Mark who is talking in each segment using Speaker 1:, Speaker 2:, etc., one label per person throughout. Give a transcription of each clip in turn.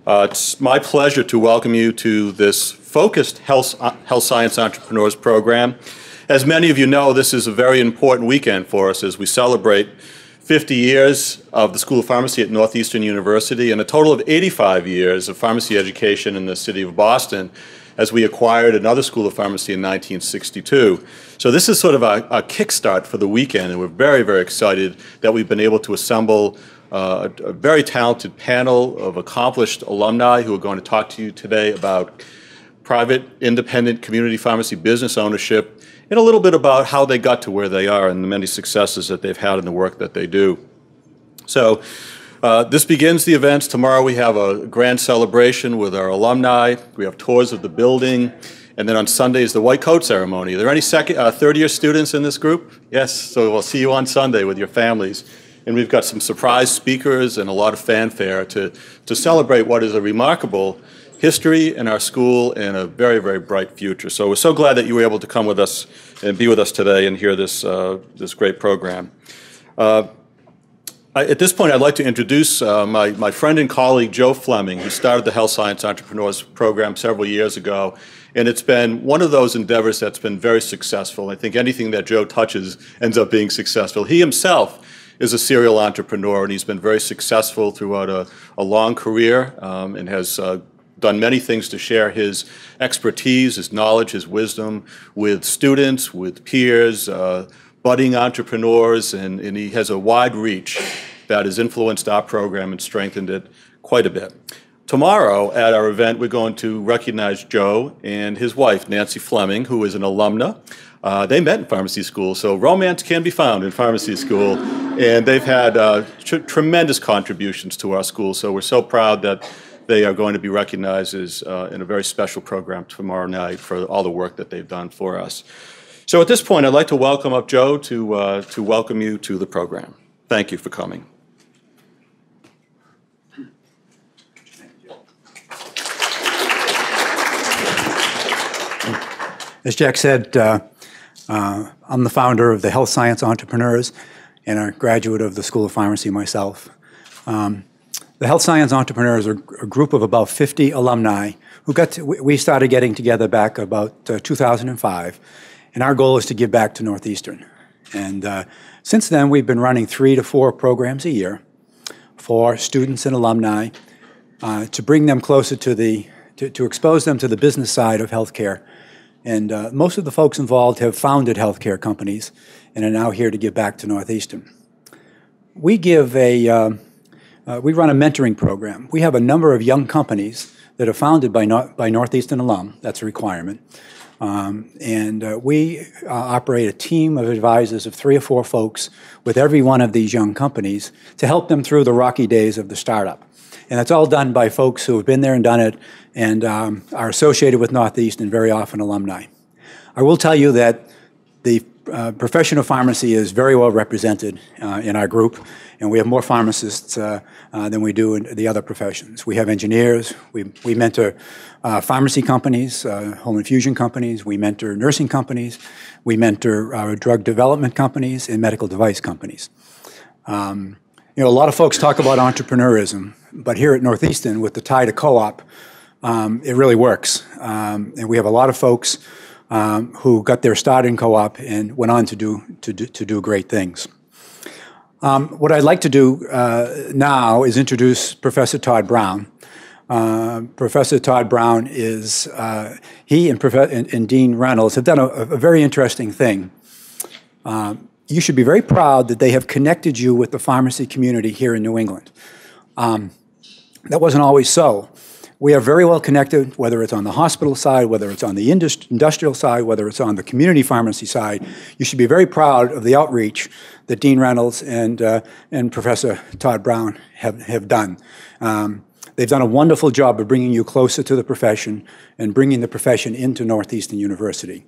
Speaker 1: It's my pleasure to welcome you to this focused health science entrepreneurs program. As many of you know, this is a very important weekend for us as we celebrate 50 years of the School of Pharmacy at Northeastern University and a total of 85 years of pharmacy education in the city of Boston, as we acquired another School of Pharmacy in 1962. So this is sort of a kickstart for the weekend, and we're very, very excited that we've been able to assemble a very talented panel of accomplished alumni who are going to talk to you today about private, independent community pharmacy business ownership and a little bit about how they got to where they are and the many successes that they've had in the work that they do. So this begins the events. Tomorrow we have a grand celebration with our alumni. We have tours of the building. And then on Sunday is the white coat ceremony. Are there any third-year students in this group? Yes, so we'll see you on Sunday with your families. And we've got some surprise speakers and a lot of fanfare to celebrate what is a remarkable history in our school and a very, very bright future. So we're so glad that you were able to come with us and be with us today and hear this, this great program. At this point, I'd like to introduce my friend and colleague, Joe Fleming, who started the Health Science Entrepreneurs program several years ago. And it's been one of those endeavors that's been very successful. I think anything that Joe touches ends up being successful. He himself is a serial entrepreneur, and he's been very successful throughout a long career and has done many things to share his expertise, his knowledge, his wisdom with students, with peers, budding entrepreneurs, and he has a wide reach that has influenced our program and strengthened it quite a bit. Tomorrow at our event, we're going to recognize Joe and his wife, Nancy Fleming, who is an alumna. They met in pharmacy school, so romance can be found in pharmacy school, and they've had tremendous contributions to our school, so we're so proud that they are going to be recognized as, in a very special program tomorrow night for all the work that they've done for us. So at this point, I'd like to welcome up Joe to welcome you to the program. Thank you for coming.
Speaker 2: As Jack said, I'm the founder of the Health Science Entrepreneurs and a graduate of the School of Pharmacy myself. The Health Science Entrepreneurs are a group of about 50 alumni who we started getting together back about 2005, and our goal is to give back to Northeastern. And since then, we've been running 3 to 4 programs a year for students and alumni to bring them closer to expose them to the business side of healthcare. And most of the folks involved have founded healthcare companies and are now here to give back to Northeastern. We run a mentoring program. We have a number of young companies that are founded by Northeastern alum. That's a requirement. We operate a team of advisors of 3 or 4 folks with every one of these young companies to help them through the rocky days of the startup. And that's all done by folks who have been there and done it and are associated with Northeastern, very often alumni. I will tell you that the profession of pharmacy is very well represented in our group, and we have more pharmacists than we do in the other professions. We have engineers, we mentor pharmacy companies, home infusion companies, we mentor nursing companies, we mentor drug development companies and medical device companies. You know, a lot of folks talk about entrepreneurism, but here at Northeastern, with the tie to co-op, it really works. And we have a lot of folks who got their start in co-op and went on to do great things. What I'd like to do now is introduce Professor Todd Brown. Professor Todd Brown is, he and Dean Reynolds have done a very interesting thing. You should be very proud that they have connected you with the pharmacy community here in New England. That wasn't always so. We are very well connected, whether it's on the hospital side, whether it's on the industrial side, whether it's on the community pharmacy side. You should be very proud of the outreach that Dean Reynolds and Professor Todd Brown have done. They've done a wonderful job of bringing you closer to the profession and bringing the profession into Northeastern University.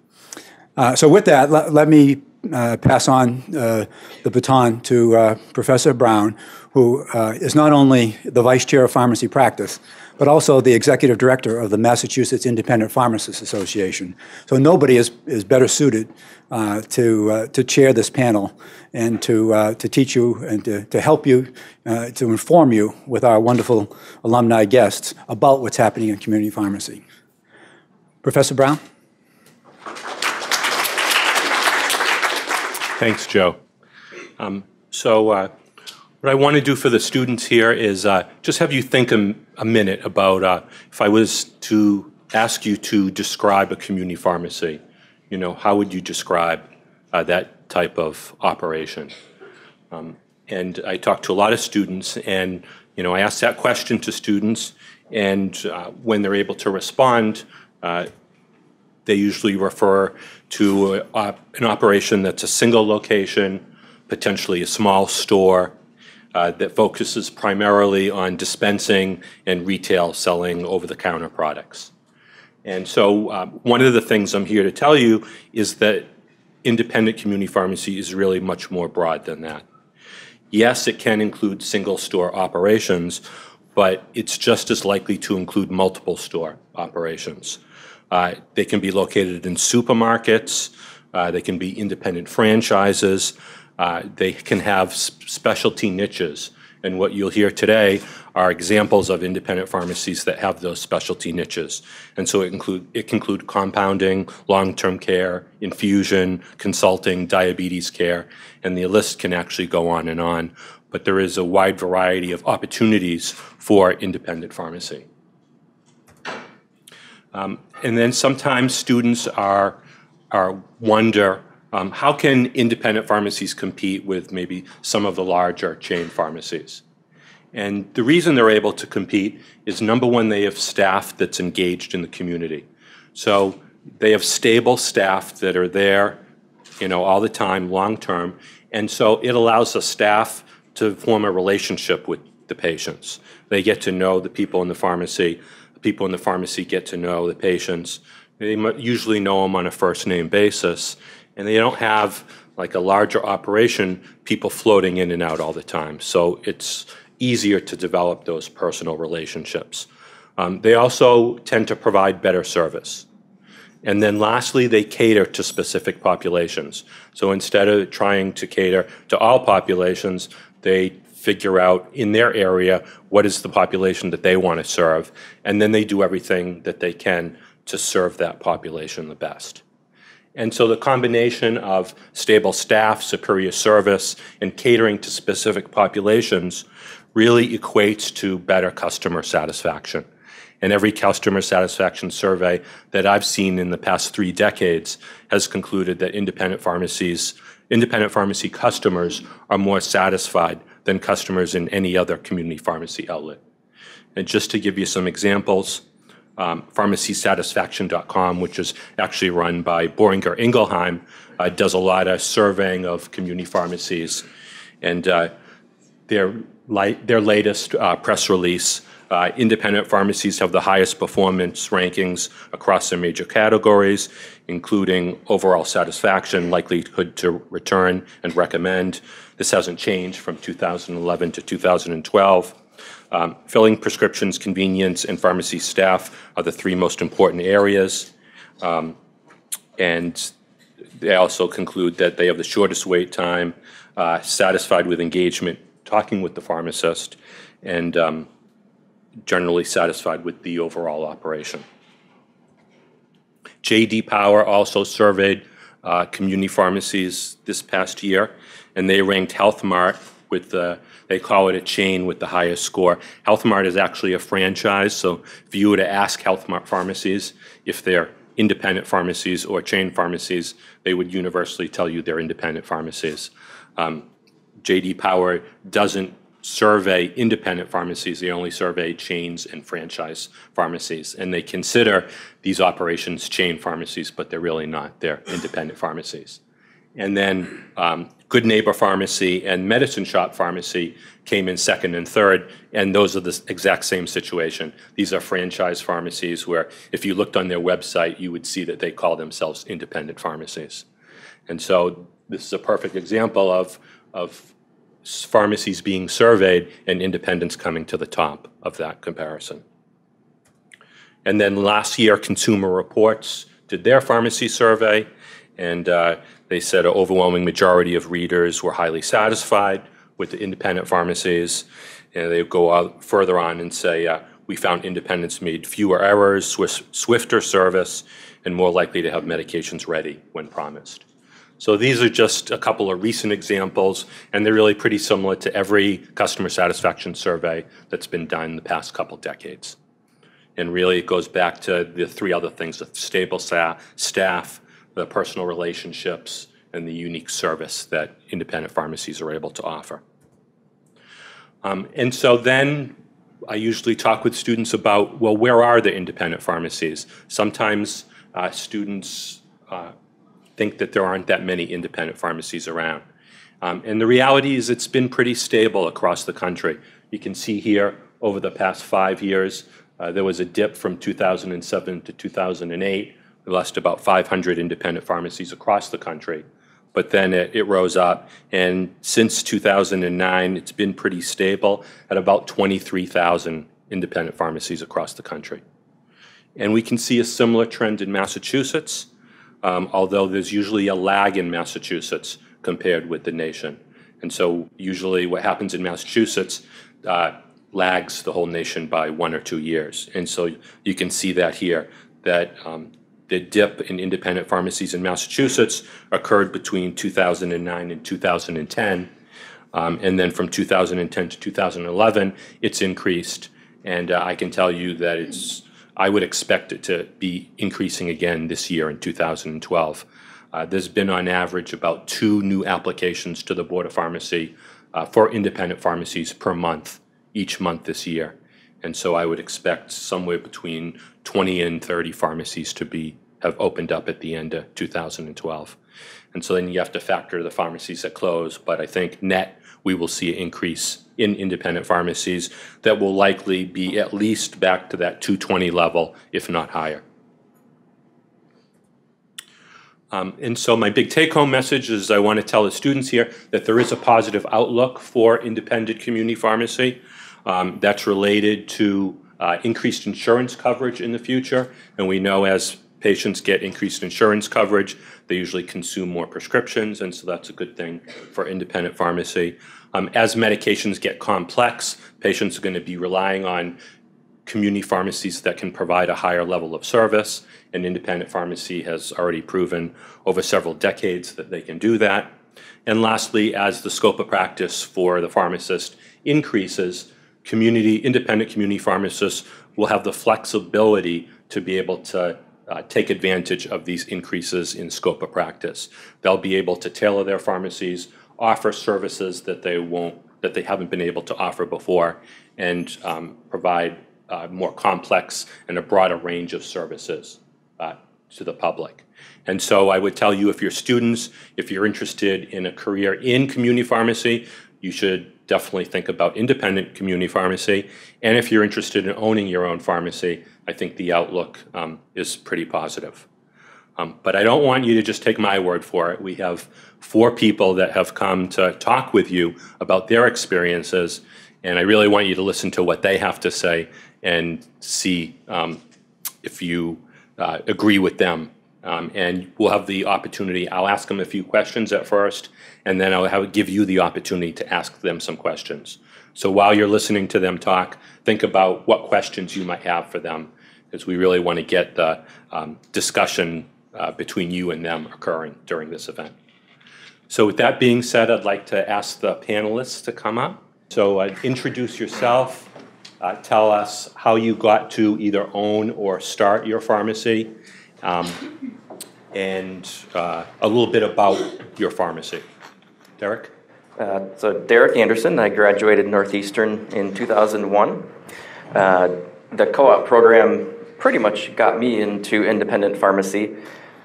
Speaker 2: So with that, let me pass on the baton to Professor Brown, who is not only the Vice Chair of Pharmacy Practice, but also the Executive Director of the Massachusetts Independent Pharmacists Association. So nobody is better suited to chair this panel and to teach you and to help you, to inform you with our wonderful alumni guests about what's happening in community pharmacy. Professor Brown?
Speaker 3: Thanks, Joe. What I want to do for the students here is just have you think a minute about if I was to ask you to describe a community pharmacy, how would you describe that type of operation? And I talk to a lot of students, and I ask that question to students, and when they're able to respond, they usually refer to an operation that's a single location, potentially a small store, that focuses primarily on dispensing and retail selling over-the-counter products. And so one of the things I'm here to tell you is that independent community pharmacy is really much more broad than that. Yes, it can include single store operations, but it's just as likely to include multiple store operations. They can be located in supermarkets, they can be independent franchises, they can have specialty niches, and what you'll hear today are examples of independent pharmacies that have those specialty niches. And so it can include compounding, long-term care, infusion, consulting, diabetes care, and the list can actually go on. But there is a wide variety of opportunities for independent pharmacy. And then sometimes students wonder, how can independent pharmacies compete with maybe some of the larger chain pharmacies? And the reason they're able to compete is, number one, they have staff that's engaged in the community. So they have stable staff that are there, all the time, long term, and so it allows the staff to form a relationship with the patients. They get to know the people in the pharmacy. The people in the pharmacy get to know the patients. They usually know them on a first-name basis, and they don't have, like a larger operation, people floating in and out all the time. So it's easier to develop those personal relationships. They also tend to provide better service. And then lastly, they cater to specific populations. So instead of trying to cater to all populations, they figure out in their area what is the population that they want to serve, and then they do everything that they can to serve that population the best. And so the combination of stable staff, superior service, and catering to specific populations really equates to better customer satisfaction. And every customer satisfaction survey that I've seen in the past 3 decades has concluded that independent pharmacy customers are more satisfied than customers in any other community pharmacy outlet. And just to give you some examples, pharmacysatisfaction.com, which is actually run by Boehringer Ingelheim, does a lot of surveying of community pharmacies. And their latest press release, independent pharmacies have the highest performance rankings across their major categories, including overall satisfaction, likelihood to return and recommend. This hasn't changed from 2011 to 2012. Filling prescriptions, convenience, and pharmacy staff are the 3 most important areas. And they also conclude that they have the shortest wait time, satisfied with engagement, talking with the pharmacist, and generally satisfied with the overall operation. J.D. Power also surveyed community pharmacies this past year, and they ranked Health Mart with they call it a chain with the highest score. Health Mart is actually a franchise, so if you were to ask Health Mart pharmacies if they're independent pharmacies or chain pharmacies, they would universally tell you they're independent pharmacies. J.D. Power doesn't survey independent pharmacies, they only survey chains and franchise pharmacies, and they consider these operations chain pharmacies, but they're really not, they're independent pharmacies. And then Good Neighbor Pharmacy and Medicine Shop Pharmacy came in second and third, and those are the exact same situation. These are franchise pharmacies where if you looked on their website, you would see that they call themselves independent pharmacies. And so this is a perfect example of pharmacies being surveyed and independents coming to the top of that comparison. And then last year, Consumer Reports did their pharmacy survey, and they said an overwhelming majority of readers were highly satisfied with the independent pharmacies. And they go out further on and say, we found independents made fewer errors, swifter service, and more likely to have medications ready when promised. So these are just a couple of recent examples, and they're really pretty similar to every customer satisfaction survey that's been done in the past couple decades. And really it goes back to the three other things: the stable staff, the personal relationships, and the unique service that independent pharmacies are able to offer. And so then I usually talk with students about, well, where are the independent pharmacies? Sometimes students think that there aren't that many independent pharmacies around. And the reality is it's been pretty stable across the country. You can see here over the past 5 years, there was a dip from 2007 to 2008. We lost about 500 independent pharmacies across the country. But then it rose up, and since 2009, it's been pretty stable at about 23,000 independent pharmacies across the country. And we can see a similar trend in Massachusetts, although there's usually a lag in Massachusetts compared with the nation. And so usually what happens in Massachusetts lags the whole nation by 1 or 2 years. And so you can see that here, that the dip in independent pharmacies in Massachusetts occurred between 2009 and 2010. And then from 2010 to 2011, it's increased. And I can tell you that I would expect it to be increasing again this year in 2012. There's been on average about 2 new applications to the Board of Pharmacy for independent pharmacies per month, each month this year. And so I would expect somewhere between 20 and 30 pharmacies to have opened up at the end of 2012. And so then you have to factor the pharmacies that close, but I think net we will see an increase in independent pharmacies that will likely be at least back to that 220 level, if not higher. And so my big take-home message is I want to tell the students here that there is a positive outlook for independent community pharmacy. That's related to increased insurance coverage in the future, and we know as patients get increased insurance coverage, they usually consume more prescriptions, and so that's a good thing for independent pharmacy. As medications get complex, patients are going to be relying on community pharmacies that can provide a higher level of service, and independent pharmacy has already proven over several decades that they can do that. And lastly, as the scope of practice for the pharmacist increases, independent community pharmacists will have the flexibility to be able to take advantage of these increases in scope of practice. They'll be able to tailor their pharmacies, offer services that they haven't been able to offer before, and provide more complex and a broader range of services to the public. And so I would tell you, if you're students, if you're interested in a career in community pharmacy, you should definitely think about independent community pharmacy. And if you're interested in owning your own pharmacy, I think the outlook is pretty positive. But I don't want you to just take my word for it. We have 4 people that have come to talk with you about their experiences, and I really want you to listen to what they have to say and see if you agree with them. And we'll have the opportunity, I'll ask them a few questions at first, and then I'll give you the opportunity to ask them some questions. So while you're listening to them talk, think about what questions you might have for them, because we really want to get the discussion between you and them occurring during this event. So with that being said, I'd like to ask the panelists to come up. So introduce yourself, tell us how you got to either own or start your pharmacy, and a little bit about your pharmacy. Derek?
Speaker 4: So Derek Anderson, I graduated Northeastern in 2001. The co-op program pretty much got me into independent pharmacy.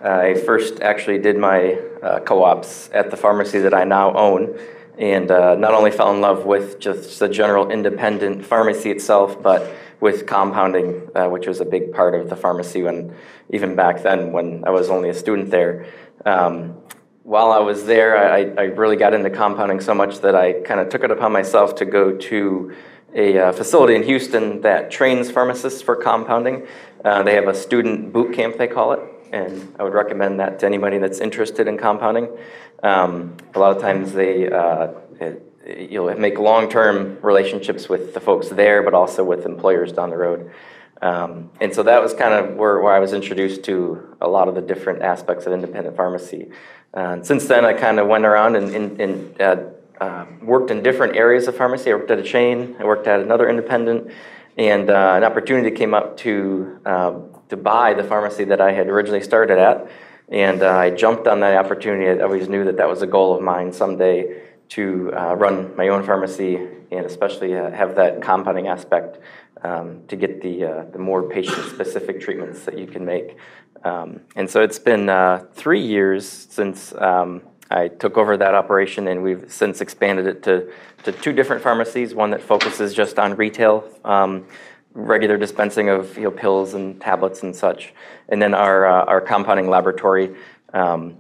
Speaker 4: I first actually did my co-ops at the pharmacy that I now own, and not only fell in love with just the general independent pharmacy itself, but with compounding, which was a big part of the pharmacy even back then when I was only a student there. while I was there, I really got into compounding so much that I kind of took it upon myself to go to a facility in Houston that trains pharmacists for compounding. They have a student boot camp, they call it, and I would recommend that to anybody that's interested in compounding. A lot of times you'll make long-term relationships with the folks there, but also with employers down the road. And so that was kind of where I was introduced to a lot of the different aspects of independent pharmacy. Since then, I kind of went around and worked in different areas of pharmacy. I worked at a chain, I worked at another independent, and an opportunity came up to buy the pharmacy that I had originally started at. And I jumped on that opportunity. I always knew that was a goal of mine someday, to run my own pharmacy, and especially have that compounding aspect to get the more patient-specific treatments that you can make. And so it's been 3 years since I took over that operation, and we've since expanded it to 2 different pharmacies, one that focuses just on retail, regular dispensing of pills and tablets and such, and then our compounding laboratory,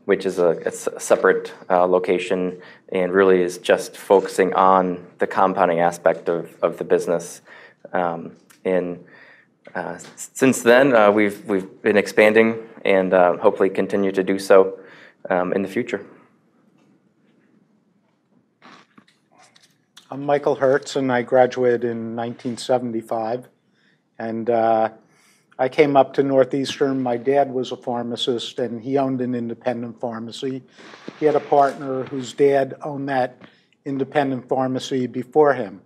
Speaker 4: which is a separate location and really is just focusing on the compounding aspect of the business. And since then, we've been expanding and hopefully continue to do so in the future.
Speaker 5: I'm Michael Hertz, and I graduated in 1975. And I came up to Northeastern. My dad was a pharmacist, and he owned an independent pharmacy. He had a partner whose dad owned that independent pharmacy before him.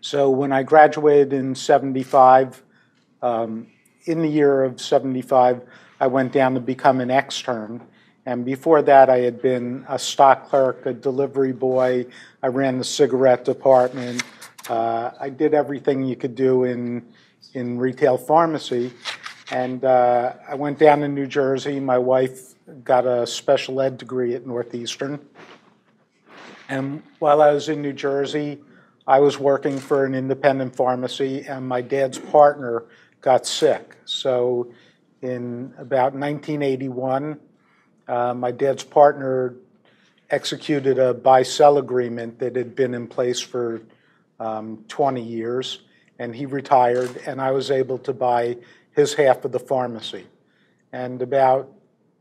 Speaker 5: So when I graduated in 75, in the year of 75, I went down to become an extern. And before that, I had been a stock clerk, a delivery boy. I ran the cigarette department. I did everything you could do in retail pharmacy. And I went down to New Jersey. My wife got a special ed degree at Northeastern. And while I was in New Jersey, I was working for an independent pharmacy, and my dad's partner got sick. So in about 1981, my dad's partner executed a buy-sell agreement that had been in place for 20 years, and he retired, and I was able to buy his half of the pharmacy. And about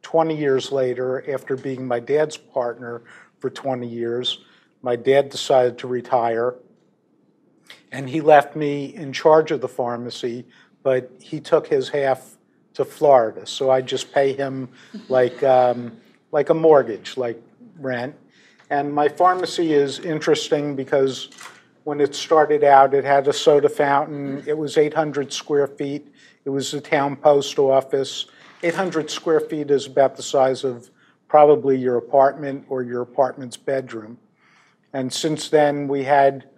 Speaker 5: 20 years later, after being my dad's partner for 20 years, my dad decided to retire, and he left me in charge of the pharmacy, but he took his half to Florida. So I just pay him like a mortgage, like rent. And my pharmacy is interesting because when it started out, it had a soda fountain. It was 800 square feet. It was the town post office. 800 square feet is about the size of probably your apartment or your apartment's bedroom. And since then, we had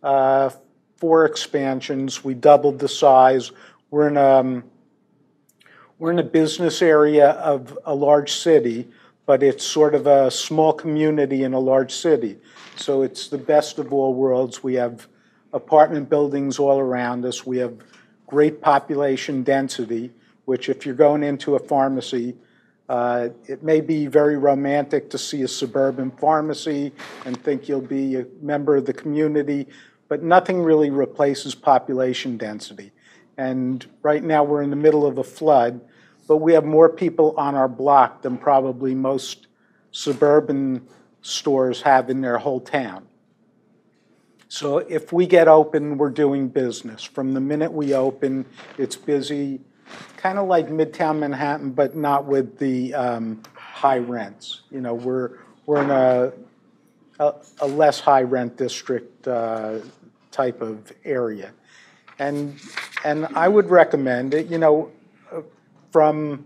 Speaker 5: 4 expansions. We doubled the size. We're in a business area of a large city, but it's sort of a small community in a large city. So it's the best of all worlds. We have apartment buildings all around us. We have great population density, which if you're going into a pharmacy, it may be very romantic to see a suburban pharmacy and think you'll be a member of the community, but nothing really replaces population density. And right now we're in the middle of a flood, but we have more people on our block than probably most suburban stores have in their whole town. So if we get open, we're doing business. From the minute we open, it's busy, kind of like Midtown Manhattan, but not with the high rents. You know, we're in a less high rent district type of area. And I would recommend it, you know, from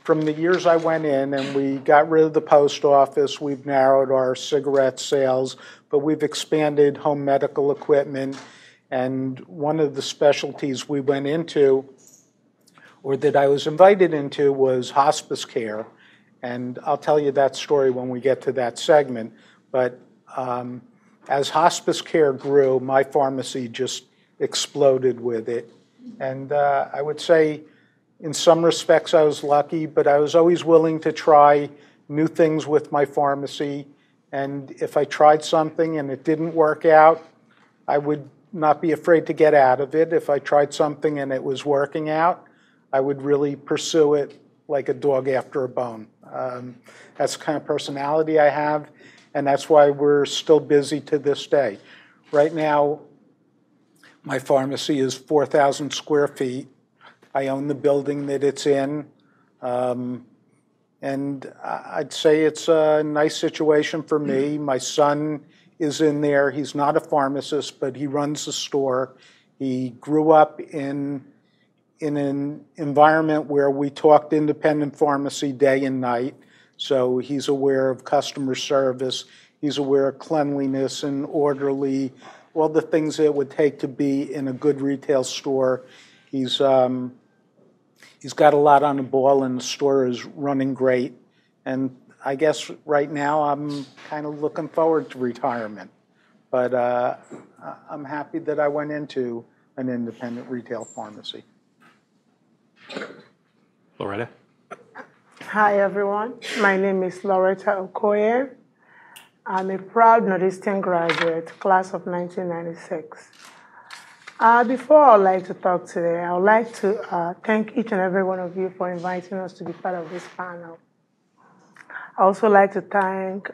Speaker 5: the years I went in and we got rid of the post office, we've narrowed our cigarette sales, but we've expanded home medical equipment. And one of the specialties we went into, or that I was invited into, was hospice care. And I'll tell you that story when we get to that segment. But as hospice care grew, my pharmacy just exploded with it. And I would say in some respects I was lucky, but I was always willing to try new things with my pharmacy. And if I tried something and it didn't work out, I would not be afraid to get out of it. If I tried something and it was working out, I would really pursue it like a dog after a bone. That's the kind of personality I have, and that's why we're still busy to this day. Right now, my pharmacy is 4,000 square feet. I own the building that it's in. And I'd say it's a nice situation for me. My son is in there. He's not a pharmacist, but he runs the store. He grew up in an environment where we talked independent pharmacy day and night. So he's aware of customer service. He's aware of cleanliness and orderly, all the things that it would take to be in a good retail store. He's got a lot on the ball, and the store is running great. And I guess right now I'm kind of looking forward to retirement. But I'm happy that I went into an independent retail pharmacy.
Speaker 3: Loretta?
Speaker 6: Hi, everyone. My name is Loretta Okoye. I'm a proud Northeastern graduate, class of 1996. Before I'd like to talk today, I would like to thank each and every one of you for inviting us to be part of this panel. I also like to thank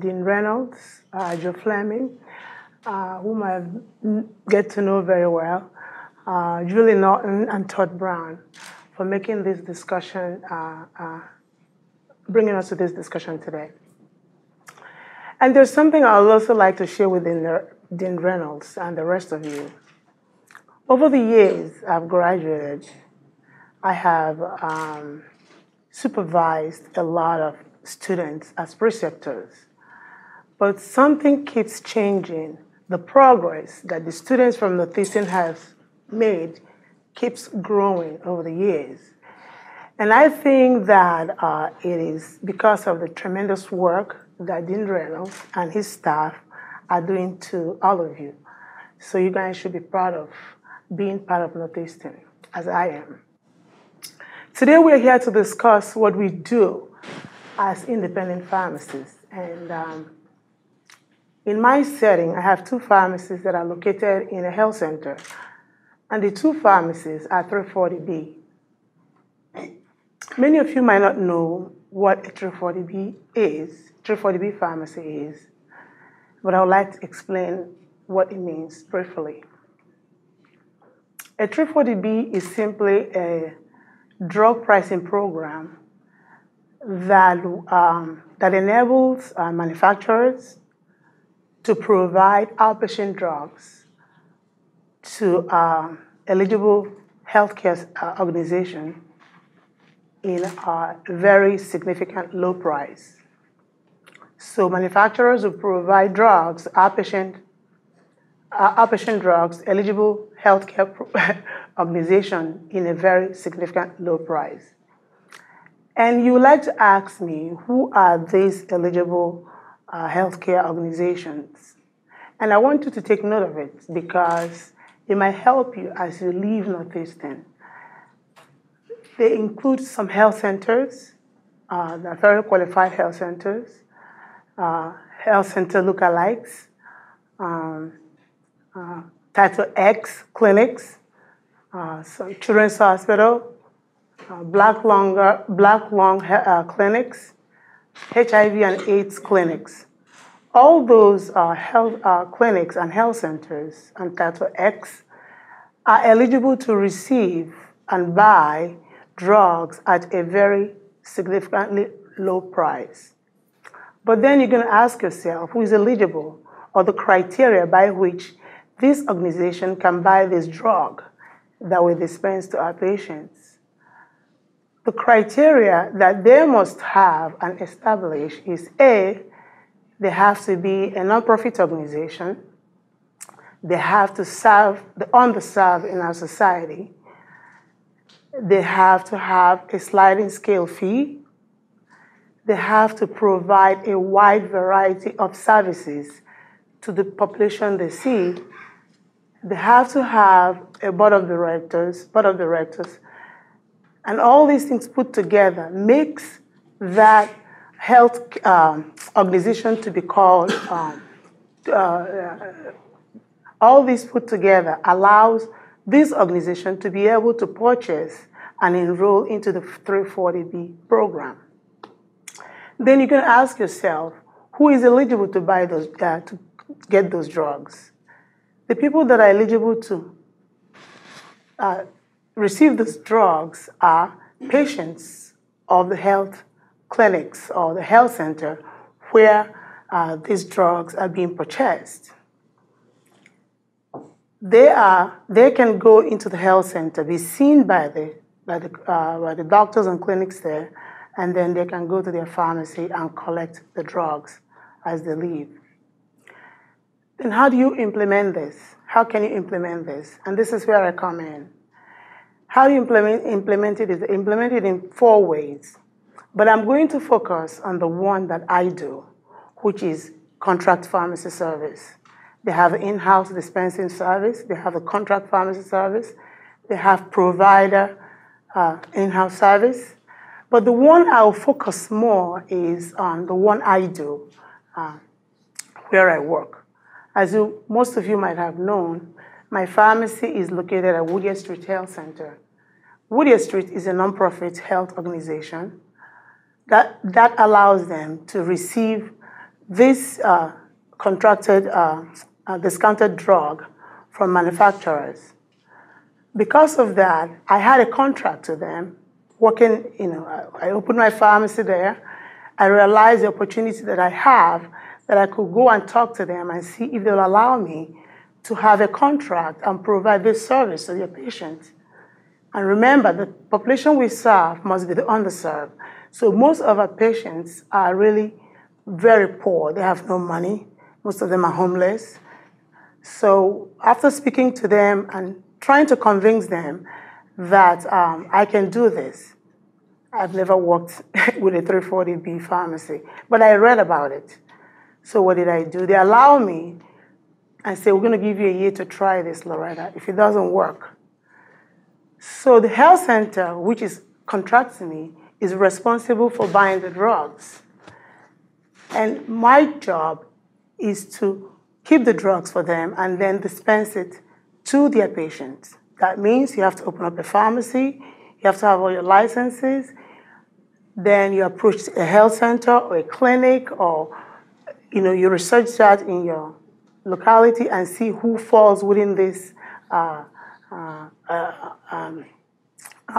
Speaker 6: Dean Reynolds, Joe Fleming, whom I get to know very well, Julie Norton, and Todd Brown for making this discussion, bringing us to this discussion today. And there's something I would also like to share with Dean Reynolds and the rest of you. Over the years I've graduated, I have supervised a lot of students as preceptors. But something keeps changing. The progress that the students from Northeastern have made keeps growing over the years. And I think that it is because of the tremendous work that Dean Reynolds and his staff are doing to all of you. So you guys should be proud of being part of Northeastern, as I am. Today we're here to discuss what we do as independent pharmacists. And in my setting, I have two pharmacies that are located in a health center. And the two pharmacies are 340B. Many of you might not know what a 340B is, 340B pharmacy is, but I would like to explain what it means briefly. A 340B is simply a drug pricing program that enables manufacturers to provide outpatient drugs to eligible healthcare organizations in a very significant low price. So manufacturers will provide drugs, outpatient drugs, eligible healthcare organization in a very significant low price. And you would like to ask me, who are these eligible healthcare organizations? And I want you to take note of it because it might help you as you leave Northeastern. They include some health centers, they're very qualified health centers, health center lookalikes, Title X clinics, so Children's Hospital, Black lung clinics, HIV and AIDS clinics. All those health clinics and health centers and Title X are eligible to receive and buy drugs at a very significantly low price. But then you're going to ask yourself, who is eligible, or the criteria by which this organization can buy this drug that we dispense to our patients. The criteria that they must have and establish is A, they have to be a nonprofit organization. They have to serve the underserved in our society. They have to have a sliding scale fee. They have to provide a wide variety of services to the population they see. They have to have a board of directors, and all these things put together makes that health organization to be called, all these put together allows this organization to be able to purchase and enroll into the 340B program. Then you can ask yourself, who is eligible to buy those, to get those drugs? The people that are eligible to receive those drugs are patients of the health clinics or the health center where these drugs are being purchased. They can go into the health center, be seen by the doctors and clinics there, and then they can go to their pharmacy and collect the drugs as they leave. Then how do you implement this? How can you implement this? And this is where I come in. How you implement it is implemented in 4 ways. But I'm going to focus on the one that I do, which is contract pharmacy service. They have an in-house dispensing service. They have a contract pharmacy service. They have provider in-house service. But the one I'll focus more is on the one I do, where I work. As most of you might have known, my pharmacy is located at Woodyer Street Health Center. Woodyer Street is a nonprofit health organization that allows them to receive this contracted, discounted drug from manufacturers. Because of that, I had a contract with them, working, I opened my pharmacy there. I realized the opportunity that I have, that I could go and talk to them and see if they'll allow me to have a contract and provide this service to their patients. And remember, the population we serve must be the underserved. So most of our patients are really very poor. They have no money. Most of them are homeless. So after speaking to them and trying to convince them that I can do this, I've never worked with a 340B pharmacy, but I read about it. So what did I do? They allow me and say, we're going to give you a year to try this, Loretta, if it doesn't work. So the health center, which is contracting me, is responsible for buying the drugs. And my job is to keep the drugs for them and then dispense it to their patients. That means you have to open up a pharmacy, you have to have all your licenses, then you approach a health center or a clinic, or you research that in your locality and see who falls within this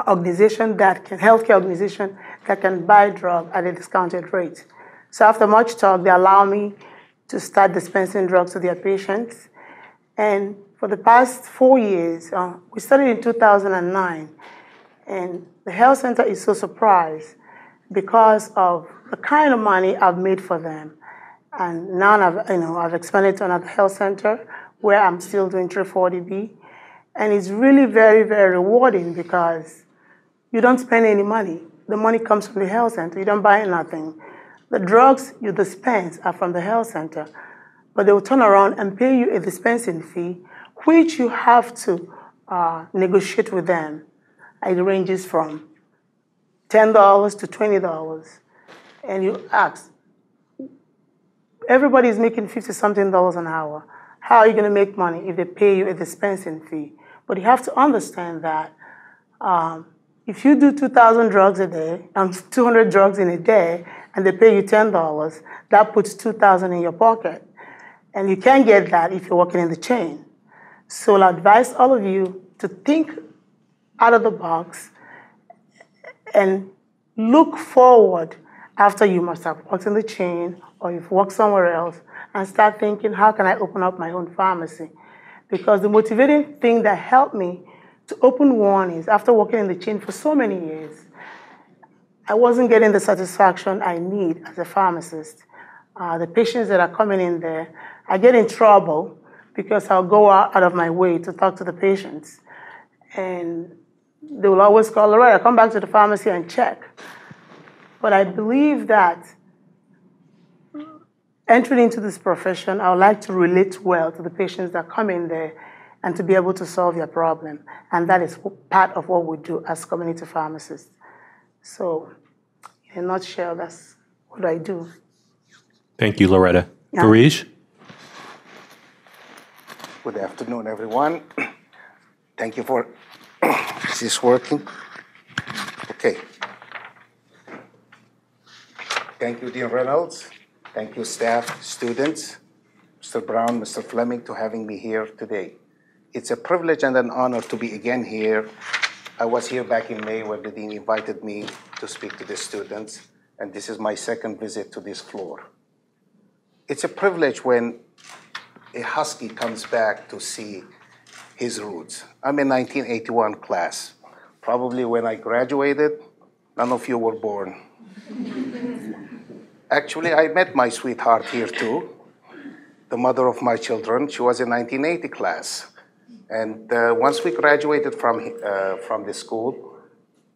Speaker 6: organization healthcare organization that can buy drug at a discounted rate. So after much talk, they allow me to start dispensing drugs to their patients. And for the past 4 years, we started in 2009, and the health center is so surprised because of the kind of money I've made for them. And now I've expanded to another health center where I'm still doing 340B. And it's really very, very rewarding because you don't spend any money. The money comes from the health center. You don't buy nothing. The drugs you dispense are from the health center, but they will turn around and pay you a dispensing fee, which you have to negotiate with them. It ranges from $10 to $20. And you ask, everybody is making $50-something an hour. How are you going to make money if they pay you a dispensing fee? But you have to understand that if you do 2,000 drugs a day, 200 drugs in a day, and they pay you $10, that puts $2,000 in your pocket. And you can't get that if you're working in the chain. So I'll advise all of you to think out of the box and look forward after you must have worked in the chain or you've worked somewhere else, and start thinking, how can I open up my own pharmacy? Because the motivating thing that helped me to open one is after working in the chain for so many years, I wasn't getting the satisfaction I need as a pharmacist. The patients that are coming in there, I get in trouble because I'll go out of my way to talk to the patients. And they will always call, Loretta, come back to the pharmacy and check. But I believe that entering into this profession, I would like to relate well to the patients that come in there and to be able to solve their problem. And that is part of what we do as community pharmacists. So in a nutshell, that's what I do.
Speaker 3: Thank you, Loretta.
Speaker 6: Yeah.
Speaker 3: Garish?
Speaker 7: Good afternoon, everyone. Thank you for, is this working? Okay. Thank you, Dean Reynolds. Thank you, staff, students, Mr. Brown, Mr. Fleming, to having me here today. It's a privilege and an honor to be again here. I was here back in May when the Dean invited me to speak to the students, and this is my second visit to this floor. It's a privilege when a Husky comes back to see his roots. I'm a 1981 class. Probably when I graduated, none of you were born. Actually, I met my sweetheart here too, the mother of my children. She was a 1980 class. And once we graduated from the school,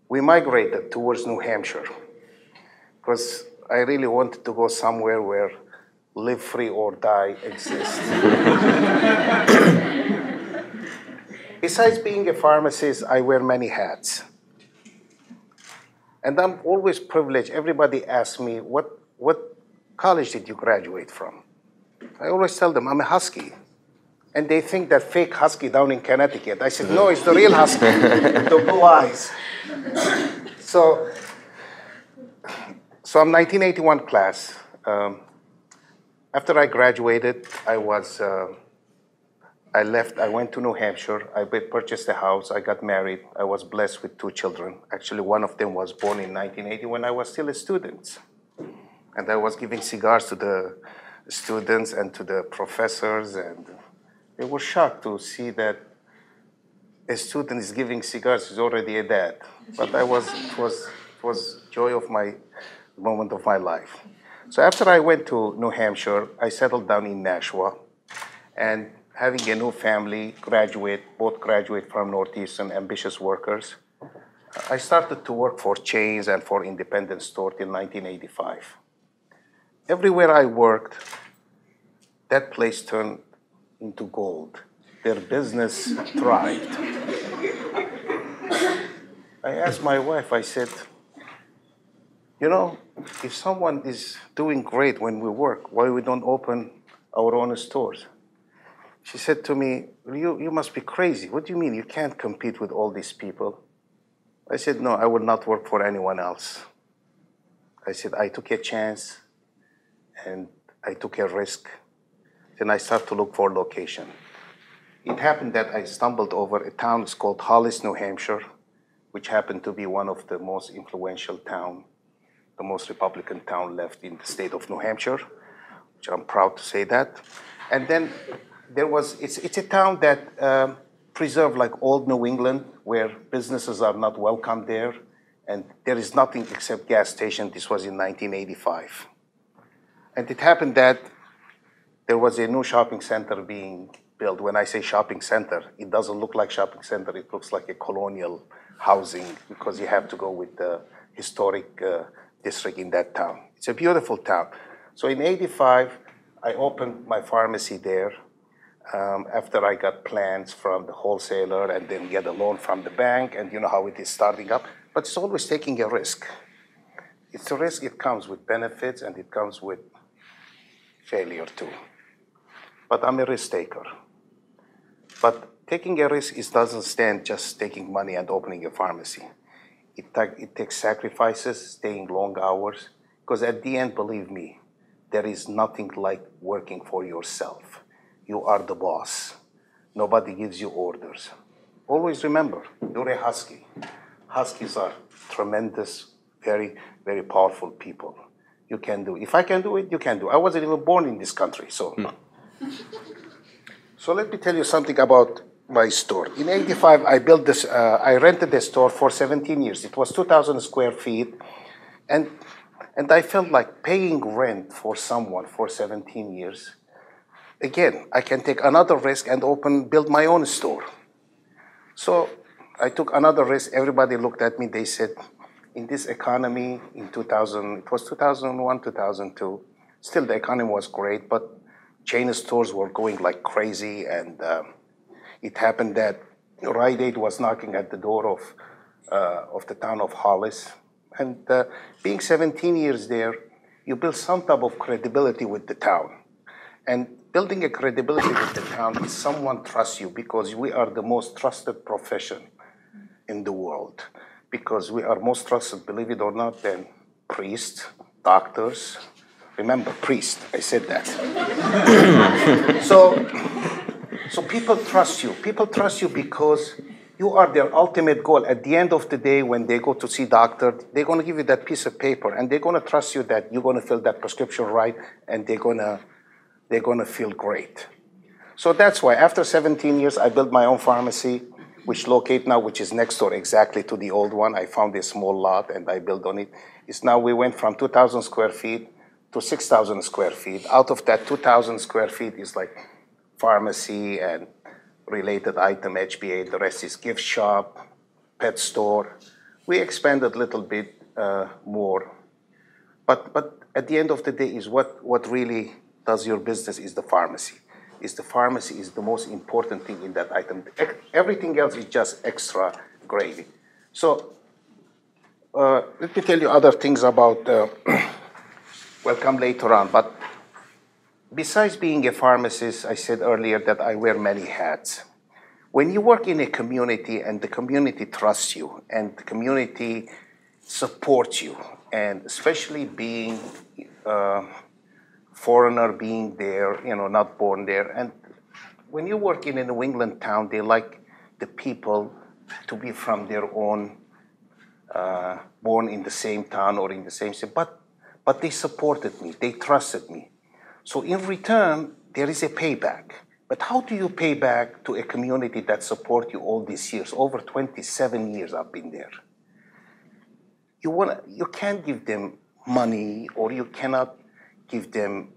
Speaker 7: we migrated towards New Hampshire because I really wanted to go somewhere where live free or die exists. Besides being a pharmacist, I wear many hats. And I'm always privileged. Everybody asks me, what college did you graduate from? I always tell them, I'm a Husky. And they think that fake Husky down in Connecticut. I said, no, it's the real Husky, with the blue eyes. So I'm 1981 class. After I graduated, I left, I went to New Hampshire. I purchased a house, I got married. I was blessed with 2 children. Actually, one of them was born in 1980 when I was still a student. And I was giving cigars to the students and to the professors, and they were shocked to see that a student is giving cigars, he's already a dad. But it was joy of my moment of my life. So after I went to New Hampshire, I settled down in Nashua, and having a new family, both graduate from Northeastern, ambitious workers, I started to work for chains and for independent stores in 1985. Everywhere I worked, that place turned into gold. Their business thrived. I asked my wife, I said, you know, if someone is doing great when we work, why we don't open our own stores? She said to me, you must be crazy. What do you mean you can't compete with all these people? I said, no, I will not work for anyone else. I said, I took a chance and I took a risk. Then I started to look for location. It happened that I stumbled over a town it's called Hollis, New Hampshire, which happened to be one of the most influential town, the most Republican town left in the state of New Hampshire, which I'm proud to say that. And then it's a town that preserved like old New England, where businesses are not welcome there, and there is nothing except gas station. This was in 1985. And it happened that there was a new shopping center being built. When I say shopping center, it doesn't look like shopping center, it looks like a colonial housing, because you have to go with the historic district in that town. It's a beautiful town. So in 85, I opened my pharmacy there after I got plans from the wholesaler and then get a loan from the bank, and you know how it is starting up. But it's always taking a risk. It's a risk, it comes with benefits and it comes with failure too. But I'm a risk taker. But taking a risk doesn't stand just taking money and opening a pharmacy. It takes sacrifices, staying long hours, because at the end, believe me, there is nothing like working for yourself. You are the boss. Nobody gives you orders. Always remember, you're a Husky. Huskies are tremendous, very, very powerful people. You can do it. If I can do it, you can do it. I wasn't even born in this country, so. So let me tell you something about my store. In 85, I built this, I rented the store for 17 years. It was 2,000 square feet. And I felt like paying rent for someone for 17 years. Again, I can take another risk and build my own store. So I took another risk. Everybody looked at me. They said, in this economy, in 2000, it was 2001, 2002, still the economy was great, but chain stores were going like crazy, and it happened that Rite Aid was knocking at the door of the town of Hollis. And being 17 years there, you build some type of credibility with the town. And building a credibility with the town is someone trusts you, because we are the most trusted profession in the world. Because we are most trusted, believe it or not, than priests, doctors. Remember, priest, I said that. So people trust you. People trust you because you are their ultimate goal. At the end of the day, when they go to see doctor, they're going to give you that piece of paper, and they're going to trust you that you're going to fill that prescription right, and they're going to feel great. So that's why after 17 years, I built my own pharmacy, which locate now, which is next door exactly to the old one. I found a small lot and I built on it. It's now, we went from 2,000 square feet to 6,000 square feet. Out of that 2,000 square feet is like pharmacy and related item, HBA. The rest is gift shop, pet store. We expanded a little bit more. But at the end of the day is what really does your business is the pharmacy. The pharmacy is the most important thing in that item. Everything else is just extra gravy. So let me tell you other things about, will come later on. But besides being a pharmacist, I said earlier that I wear many hats. When you work in a community and the community trusts you and the community supports you, and especially being foreigner, being there, not born there. And when you work in a New England town, they like the people to be from their own, born in the same town or in the same city. But they supported me, they trusted me. So in return, there is a payback. But how do you pay back to a community that support you all these years? Over 27 years I've been there. You can't give them money, or you cannot give them,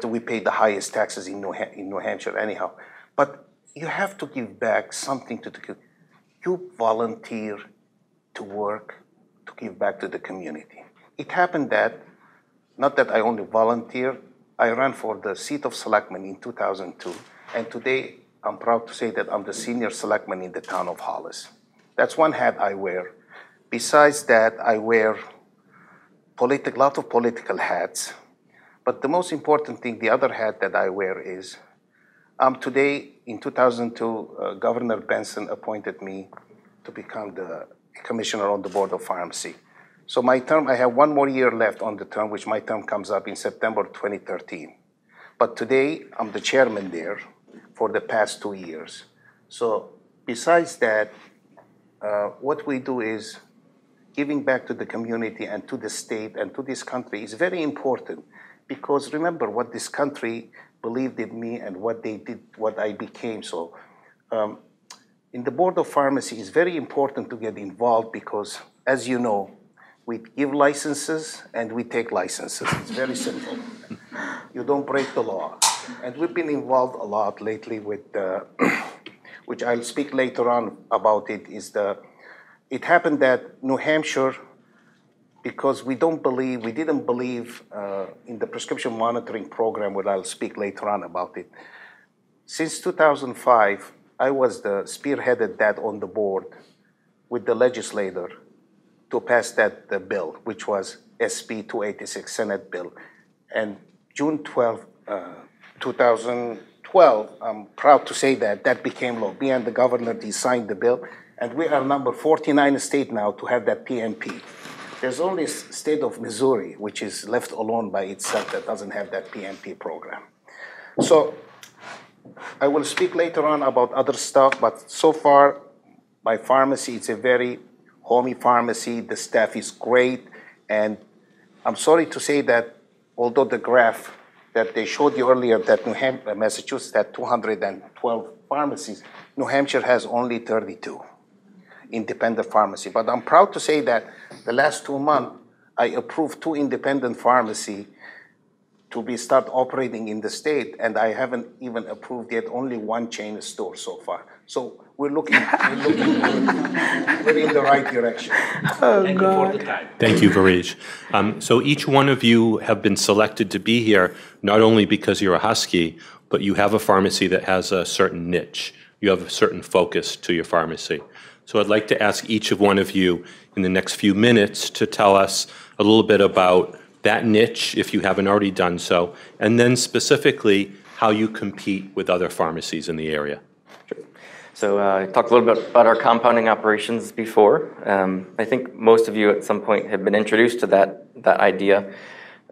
Speaker 7: we pay the highest taxes in New Hampshire anyhow. But you have to give back something to the community. You volunteer to work, to give back to the community. It happened that, not that I only volunteer, I ran for the seat of selectman in 2002. And today, I'm proud to say that I'm the senior selectman in the town of Hollis. That's one hat I wear. Besides that, I wear a lot of political hats. But the most important thing, the other hat that I wear is, today, in 2002, Governor Benson appointed me to become the commissioner on the Board of Pharmacy. So my term, I have one more year left on the term, which my term comes up in September 2013. But today, I'm the chairman there for the past 2 years. So besides that, what we do is giving back to the community and to the state and to this country is very important, because remember what this country believed in me and what they did, what I became. So in the Board of Pharmacy, it's very important to get involved because, as you know, we give licenses and we take licenses. It's very simple. You don't break the law. And we've been involved a lot lately with, which I'll speak later on about it, it happened that New Hampshire, because we didn't believe in the prescription monitoring program, which I'll speak later on about it. Since 2005, I was spearheaded that on the board with the legislator to pass that bill, which was SB 286 Senate bill. And June 12, 2012, I'm proud to say that became law. Me and the governor, he signed the bill, and we are number 49 state now to have that PMP. There's only state of Missouri, which is left alone by itself, that doesn't have that PMP program. So I will speak later on about other stuff, but so far, my pharmacy, it's a very homey pharmacy. The staff is great, and I'm sorry to say that although the graph that they showed you earlier, that Massachusetts had 212 pharmacies, New Hampshire has only 32 independent pharmacy. But I'm proud to say that the last 2 months, I approved 2 independent pharmacy to start operating in the state, and I haven't even approved yet only 1 chain store so far. So we're in the right direction.
Speaker 6: Oh, God.
Speaker 3: Thank you, Virij. So each one of you have been selected to be here, not only because you're a Husky, but you have a pharmacy that has a certain niche. You have a certain focus to your pharmacy. So I'd like to ask each of one of you in the next few minutes to tell us a little bit about that niche, if you haven't already done so, and then specifically how you compete with other pharmacies in the area.
Speaker 4: So I talked a little bit about our compounding operations before. I think most of you at some point have been introduced to that idea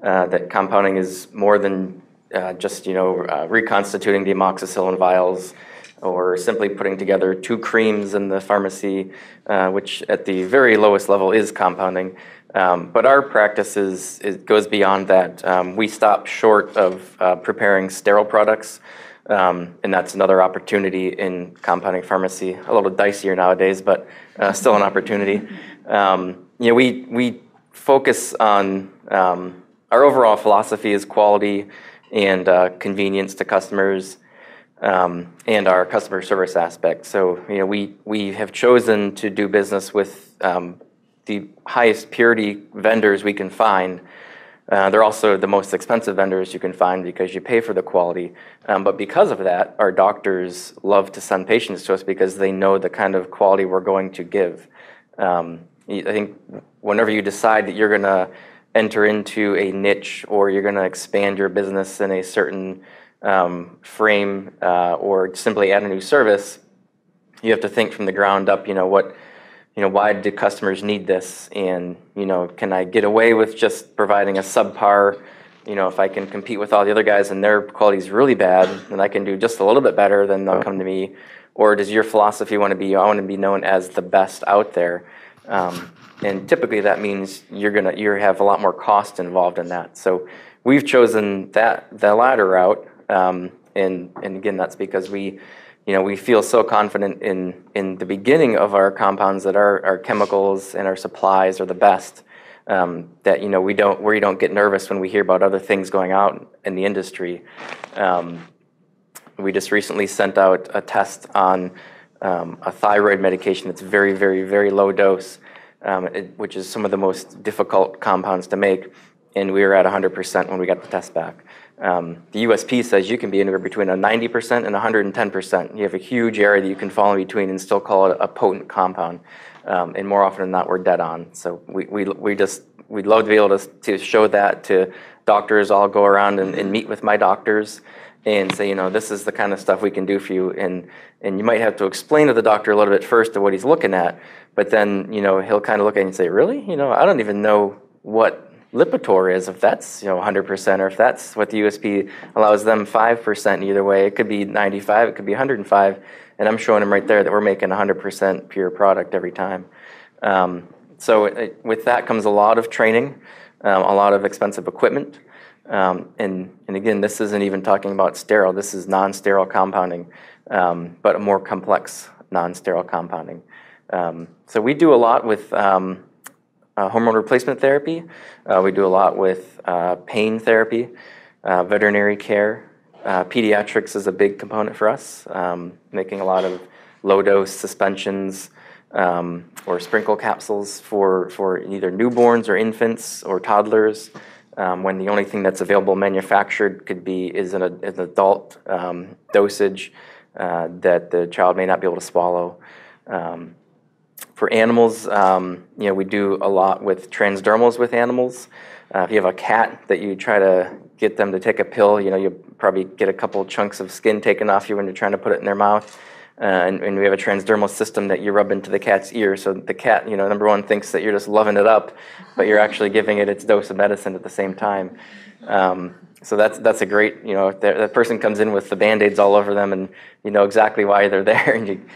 Speaker 4: that compounding is more than just reconstituting the amoxicillin vials or simply putting together 2 creams in the pharmacy, which at the very lowest level is compounding. But our practice goes beyond that. We stop short of preparing sterile products. And that's another opportunity in compounding pharmacy, a little dicier nowadays, but still an opportunity. We focus on, our overall philosophy is quality and convenience to customers, and our customer service aspect. So, we have chosen to do business with the highest purity vendors we can find. They're also the most expensive vendors you can find because you pay for the quality. But because of that, our doctors love to send patients to us because they know the kind of quality we're going to give. I think whenever you decide that you're going to enter into a niche or you're going to expand your business in a certain frame or simply add a new service, you have to think from the ground up, why do customers need this? And, can I get away with just providing a subpar? If I can compete with all the other guys and their quality is really bad, then I can do just a little bit better, then they'll come to me. Or does your philosophy want to be, I want to be known as the best out there? And typically that means you have a lot more cost involved in that. So we've chosen the latter route. And again, that's because we feel so confident in the beginning of our compounds that our chemicals and our supplies are the best, that we don't get nervous when we hear about other things going out in the industry. We just recently sent out a test on a thyroid medication that's very, very, very low dose, which is some of the most difficult compounds to make, and we were at 100% when we got the test back. The USP says you can be anywhere between a 90% and 110%. You have a huge area that you can fall in between and still call it a potent compound. And more often than not, we're dead on. So we'd love to be able to show that to doctors. I'll go around and meet with my doctors and say, this is the kind of stuff we can do for you. And you might have to explain to the doctor a little bit first to what he's looking at, but then, he'll kind of look at it and say, really? I don't even know what Lipitor is, if that's 100%, or if that's what the USP allows them 5%. Either way, it could be 95, it could be 105, and I'm showing them right there that we're making 100% pure product every time. So with that comes a lot of training, a lot of expensive equipment, and again, this isn't even talking about sterile. This is non-sterile compounding, but a more complex non-sterile compounding. So we do a lot with hormone replacement therapy. We do a lot with pain therapy, veterinary care. Pediatrics is a big component for us, making a lot of low-dose suspensions or sprinkle capsules for either newborns or infants or toddlers, when the only thing that's available manufactured is an adult dosage that the child may not be able to swallow. For animals, we do a lot with transdermals with animals. If you have a cat that you try to get them to take a pill, you probably get a couple chunks of skin taken off you when you're trying to put it in their mouth. And we have a transdermal system that you rub into the cat's ear. So the cat, number one, thinks that you're just loving it up, but you're actually giving it its dose of medicine at the same time. So that's a great, that person comes in with the Band-Aids all over them, and you know exactly why they're there,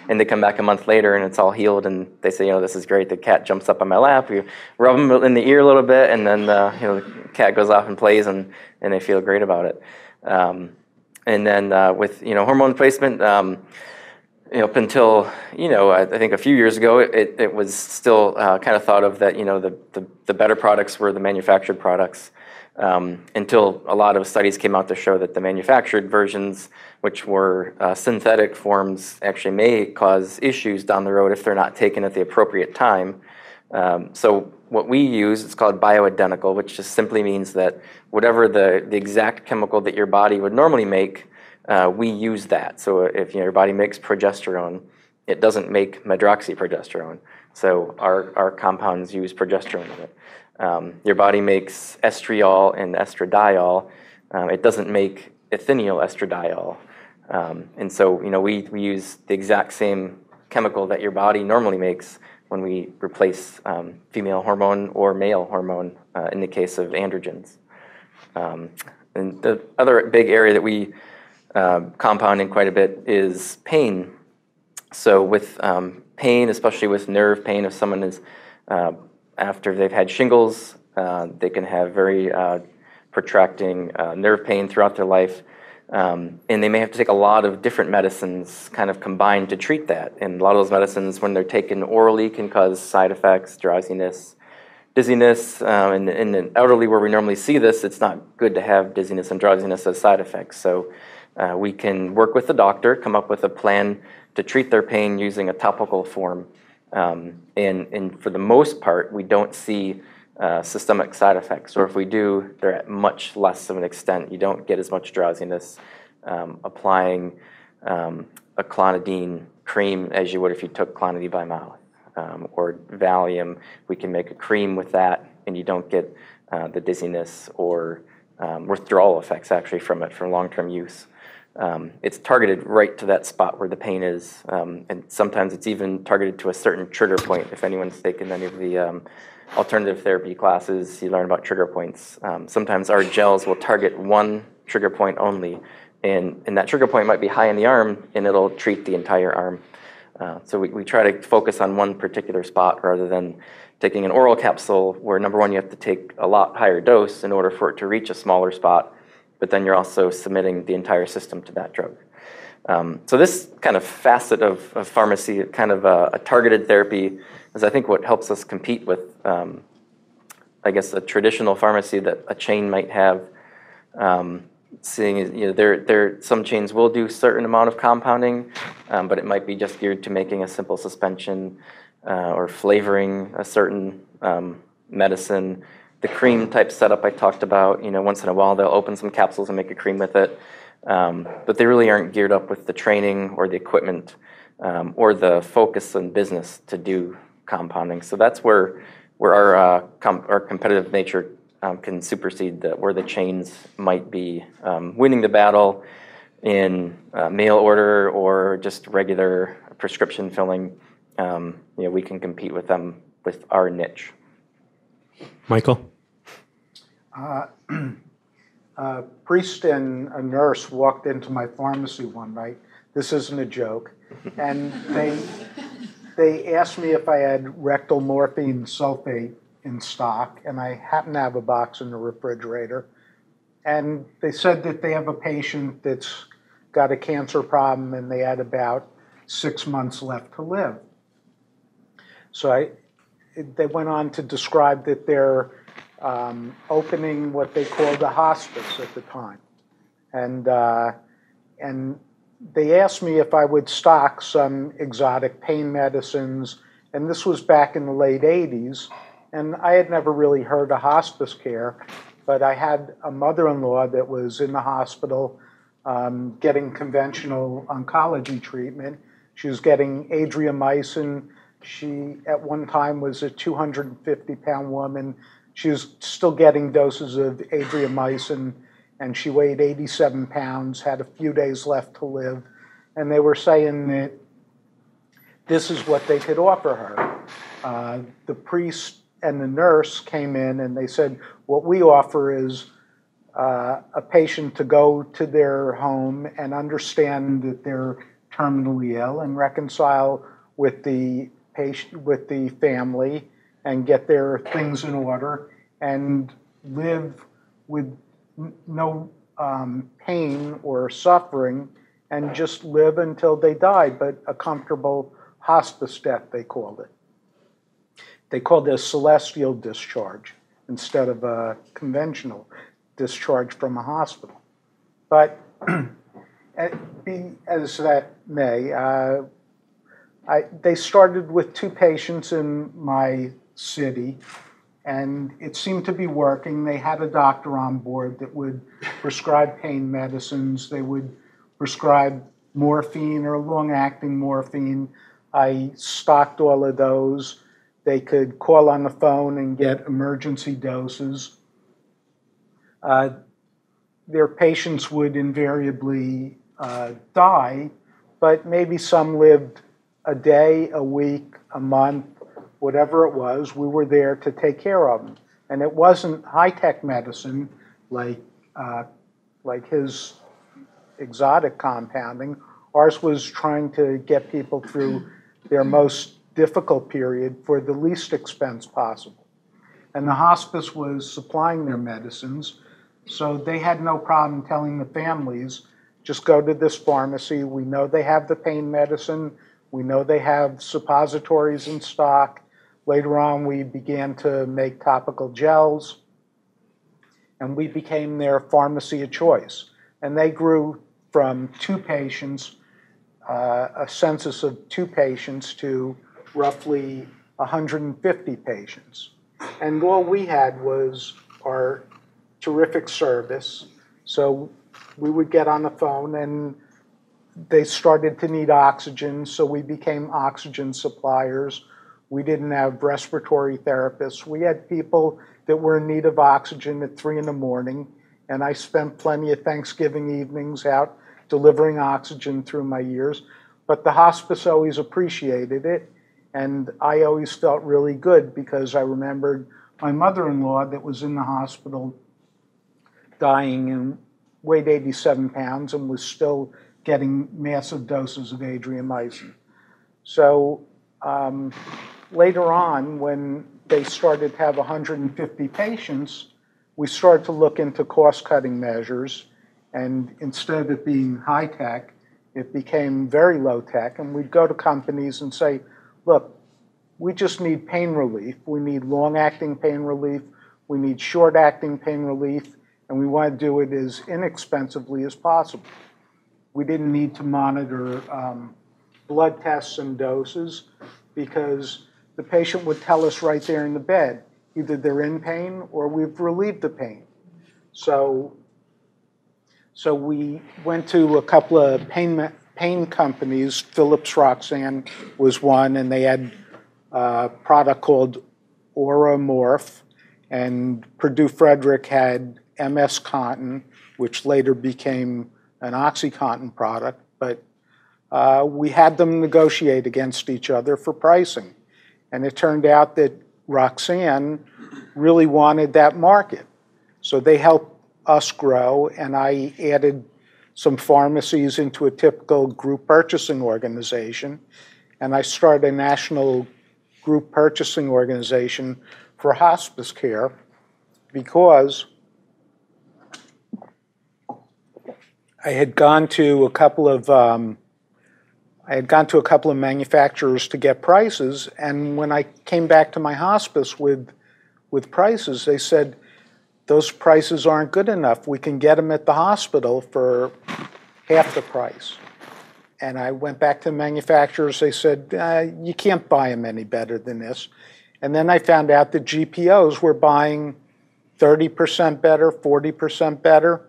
Speaker 4: and they come back a month later and it's all healed, and they say, this is great. The cat jumps up on my lap, we rub them in the ear a little bit, and then the cat goes off and plays, and they feel great about it. And then with hormone replacement, up until I think a few years ago, it was still kind of thought of that the better products were the manufactured products. Until a lot of studies came out to show that the manufactured versions, which were synthetic forms, actually may cause issues down the road if they're not taken at the appropriate time. So what we use, it's called bioidentical, which just simply means that whatever the exact chemical that your body would normally make, we use that. So if your body makes progesterone, it doesn't make medroxyprogesterone. So our compounds use progesterone in it. Your body makes estriol and estradiol. It doesn't make ethinyl estradiol. And so, we use the exact same chemical that your body normally makes when we replace female hormone or male hormone in the case of androgens. And the other big area that we compound in quite a bit is pain. So with pain, especially with nerve pain, if someone is, after they've had shingles, they can have very protracting nerve pain throughout their life. And they may have to take a lot of different medicines kind of combined to treat that. And a lot of those medicines, when they're taken orally, can cause side effects, drowsiness, dizziness. And in an elderly where we normally see this, it's not good to have dizziness and drowsiness as side effects. So we can work with the doctor, come up with a plan to treat their pain using a topical form. And for the most part, we don't see systemic side effects, or if we do, they're at much less of an extent. You don't get as much drowsiness applying a clonidine cream as you would if you took clonidine by mouth, or Valium. We can make a cream with that, and you don't get the dizziness or withdrawal effects actually from it for long-term use. It's targeted right to that spot where the pain is, and sometimes it's even targeted to a certain trigger point. If anyone's taken any of the alternative therapy classes, you learn about trigger points. Sometimes our gels will target one trigger point only, and that trigger point might be high in the arm, and it'll treat the entire arm. So we try to focus on one particular spot rather than taking an oral capsule where, number one, you have to take a lot higher dose in order for it to reach a smaller spot, but then you're also submitting the entire system to that drug. So this kind of facet of pharmacy, kind of a targeted therapy, is I think what helps us compete with, I guess, a traditional pharmacy that a chain might have. Seeing, some chains will do a certain amount of compounding, but it might be just geared to making a simple suspension or flavoring a certain medicine. The cream type setup I talked about, once in a while they'll open some capsules and make a cream with it, but they really aren't geared up with the training or the equipment or the focus on business to do compounding. So that's where our competitive nature can supersede where the chains might be winning the battle in mail order or just regular prescription filling. We can compete with them with our niche.
Speaker 3: Michael?
Speaker 5: A priest and a nurse walked into my pharmacy one night. This isn't a joke. And they asked me if I had rectal morphine sulfate in stock, and I happen to have a box in the refrigerator. And they said that they have a patient that's got a cancer problem, and they had about 6 months left to live. So they went on to describe that they're opening what they called a hospice at the time. And they asked me if I would stock some exotic pain medicines, and this was back in the late 80s, and I had never really heard of hospice care, but I had a mother-in-law that was in the hospital getting conventional oncology treatment. She was getting adriamycin. She, at one time, was a 250-pound woman. She was still getting doses of adriamycin, and she weighed 87 pounds, had a few days left to live. And they were saying that this is what they could offer her. The priest and the nurse came in, and they said, what we offer is a patient to go to their home and understand that they're terminally ill and reconcile with the patient, with the family, and get their things in order and live with no pain or suffering and just live until they die, but a comfortable hospice death, they called it. They called it a celestial discharge instead of a conventional discharge from a hospital. But be as that may, they started with 2 patients in my city, and it seemed to be working. They had a doctor on board that would prescribe pain medicines. They would prescribe morphine or long-acting morphine. I stocked all of those. They could call on the phone and get emergency doses. Their patients would invariably die, but maybe some lived a day, a week, a month, whatever it was. We were there to take care of them. And it wasn't high-tech medicine like his exotic compounding. Ours was trying to get people through their most difficult period for the least expense possible. And the hospice was supplying their medicines, so they had no problem telling the families, just go to this pharmacy. We know they have the pain medicine. We know they have suppositories in stock. Later on, we began to make topical gels, and we became their pharmacy of choice. And they grew from 2 patients, a census of 2 patients, to roughly 150 patients. And all we had was our terrific service. So we would get on the phone, and they started to need oxygen, so we became oxygen suppliers. We didn't have respiratory therapists. We had people that were in need of oxygen at 3 in the morning, and I spent plenty of Thanksgiving evenings out delivering oxygen through my years. But the hospice always appreciated it, and I always felt really good because I remembered my mother-in-law that was in the hospital dying and weighed 87 pounds and was still getting massive doses of adriamycin. So later on, when they started to have 150 patients, we started to look into cost-cutting measures, and instead of it being high-tech, it became very low-tech, and we'd go to companies and say, look, we just need pain relief. We need long-acting pain relief. We need short-acting pain relief, and we want to do it as inexpensively as possible. We didn't need to monitor blood tests and doses because the patient would tell us right there in the bed, either they're in pain or we've relieved the pain. So we went to a couple of pain companies. Philips Roxanne was one, and they had a product called Oromorph, and Purdue Frederick had MS Contin, which later became an OxyContin product, but we had them negotiate against each other for pricing. And it turned out that Roxanne really wanted that market. So they helped us grow, and I added some pharmacies into a typical group purchasing organization, and I started a national group purchasing organization for hospice care because I had gone to a couple of manufacturers to get prices, and when I came back to my hospice with prices, they said, those prices aren't good enough. We can get them at the hospital for half the price. And I went back to the manufacturers. They said, you can't buy them any better than this. And then I found out that GPOs were buying 30% better, 40% better.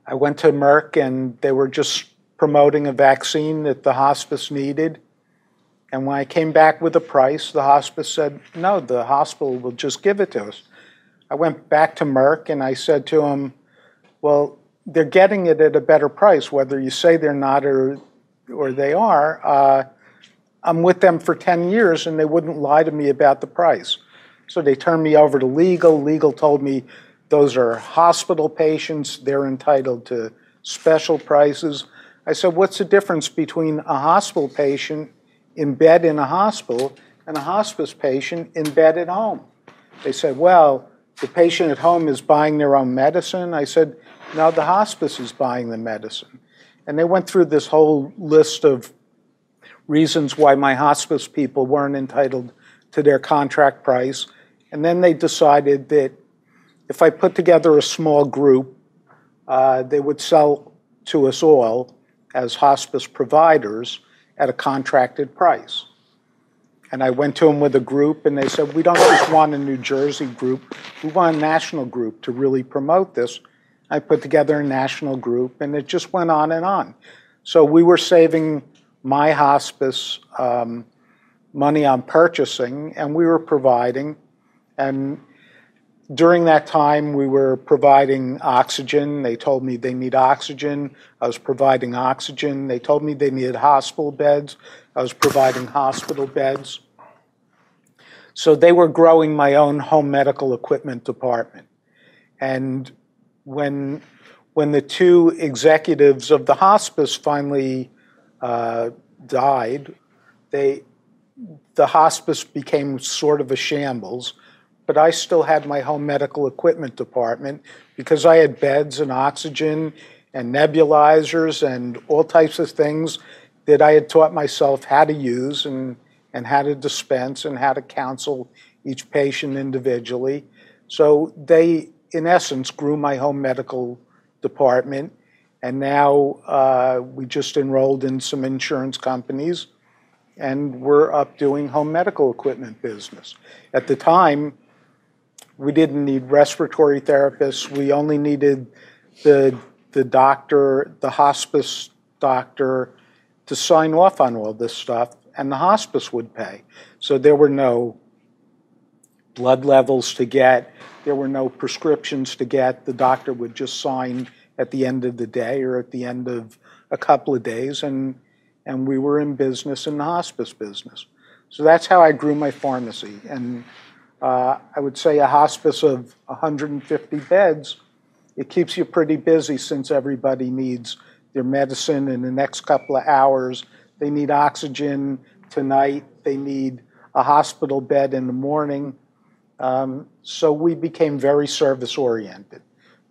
Speaker 5: I went to Merck, and they were just promoting a vaccine that the hospice needed. And when I came back with a price, the hospice said, no, the hospital will just give it to us. I went back to Merck, and I said to them, well, they're getting it at a better price, whether you say they're not or they are. I'm with them for 10 years, and they wouldn't lie to me about the price. So they turned me over to legal. Legal told me those are hospital patients. They're entitled to special prices. I said, what's the difference between a hospital patient in bed in a hospital and a hospice patient in bed at home? They said, well, the patient at home is buying their own medicine. I said, no, the hospice is buying the medicine. And they went through this whole list of reasons why my hospice people weren't entitled to their contract price. And then they decided that if I put together a small group, they would sell to us all as hospice providers at a contracted price. And I went to them with a group, and they said, we don't just want a New Jersey group, we want a national group to really promote this. I put together a national group, and it just went on and on. So we were saving my hospice money on purchasing, and we were providing. And during that time, we were providing oxygen. They told me they need oxygen. I was providing oxygen. They told me they needed hospital beds. I was providing hospital beds. So they were growing my own home medical equipment department. And when the two executives of the hospice finally died, the hospice became sort of a shambles. But I still had my home medical equipment department because I had beds and oxygen and nebulizers and all types of things that I had taught myself how to use and how to dispense and how to counsel each patient individually. So they, in essence, grew my home medical department. And now we just enrolled in some insurance companies, and we're up doing home medical equipment business. At the time, we didn't need respiratory therapists. We only needed the doctor, the hospice doctor, to sign off on all this stuff, and the hospice would pay. So there were no blood levels to get. There were no prescriptions to get. The doctor would just sign at the end of the day or at the end of a couple of days, and we were in business, in the hospice business. So that's how I grew my pharmacy. And I would say a hospice of 150 beds, it keeps you pretty busy since everybody needs their medicine in the next couple of hours. They need oxygen tonight. They need a hospital bed in the morning. So we became very service-oriented,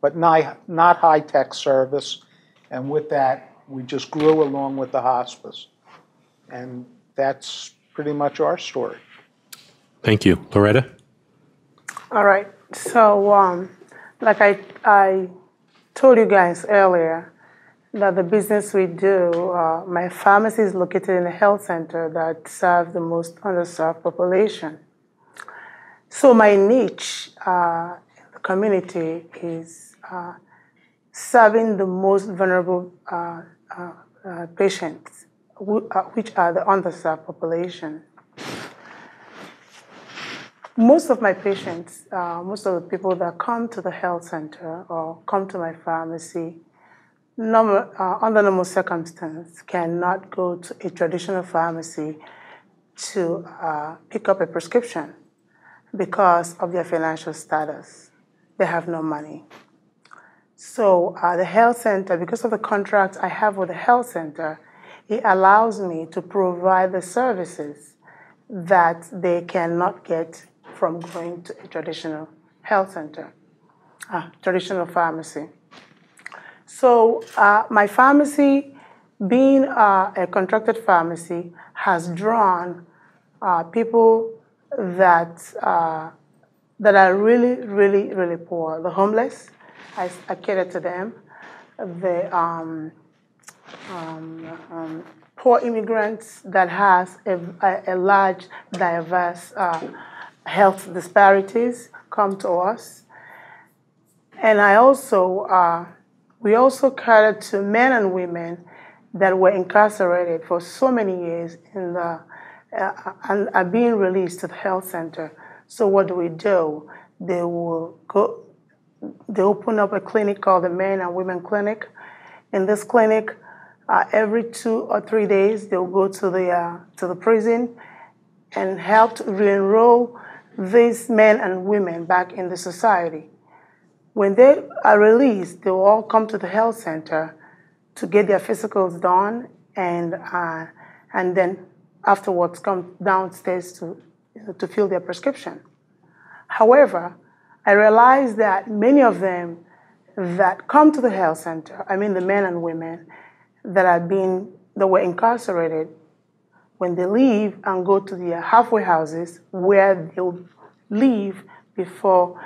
Speaker 5: but not high-tech service. And with that, we just grew along with the hospice. And that's pretty much our story.
Speaker 3: Thank you. Loretta?
Speaker 6: All right. So like I told you guys earlier, that the business we do, my pharmacy is located in a health center that serves the most underserved population. So my niche in the community is serving the most vulnerable patients, which are the underserved population. Most of my patients, most of the people that come to the health center or come to my pharmacy, under normal circumstances, cannot go to a traditional pharmacy to pick up a prescription because of their financial status. They have no money. So the health center, because of the contract I have with the health center, it allows me to provide the services that they cannot get from going to a traditional health center, traditional pharmacy. So my pharmacy, being a contracted pharmacy, has drawn people that are really, really, really poor. The homeless, I cater to them. The poor immigrants that has a large, diverse health disparities come to us. And I also, we also cater to men and women that were incarcerated for so many years in the, and are being released to the health center. So what do? They will go, they open up a clinic called the Men and Women Clinic. In this clinic, every 2 or 3 days, they'll go to the prison and help to re-enroll these men and women back in the society. When they are released, they will all come to the health center to get their physicals done, and then afterwards come downstairs to fill their prescription. However, I realized that many of them that come to the health center, I mean the men and women that were incarcerated, when they leave and go to the halfway houses where they'll leave before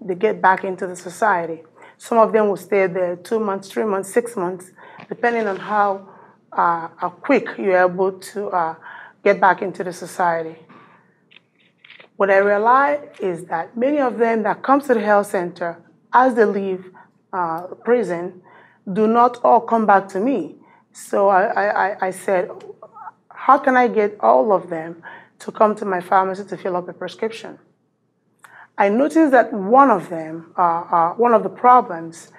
Speaker 6: they get back into the society. Some of them will stay there 2 months, 3 months, 6 months, depending on how quick you're able to get back into the society. What I realized is that many of them that come to the health center as they leave prison do not all come back to me. So I said, how can I get all of them to come to my pharmacy to fill up a prescription? I noticed that one of the problems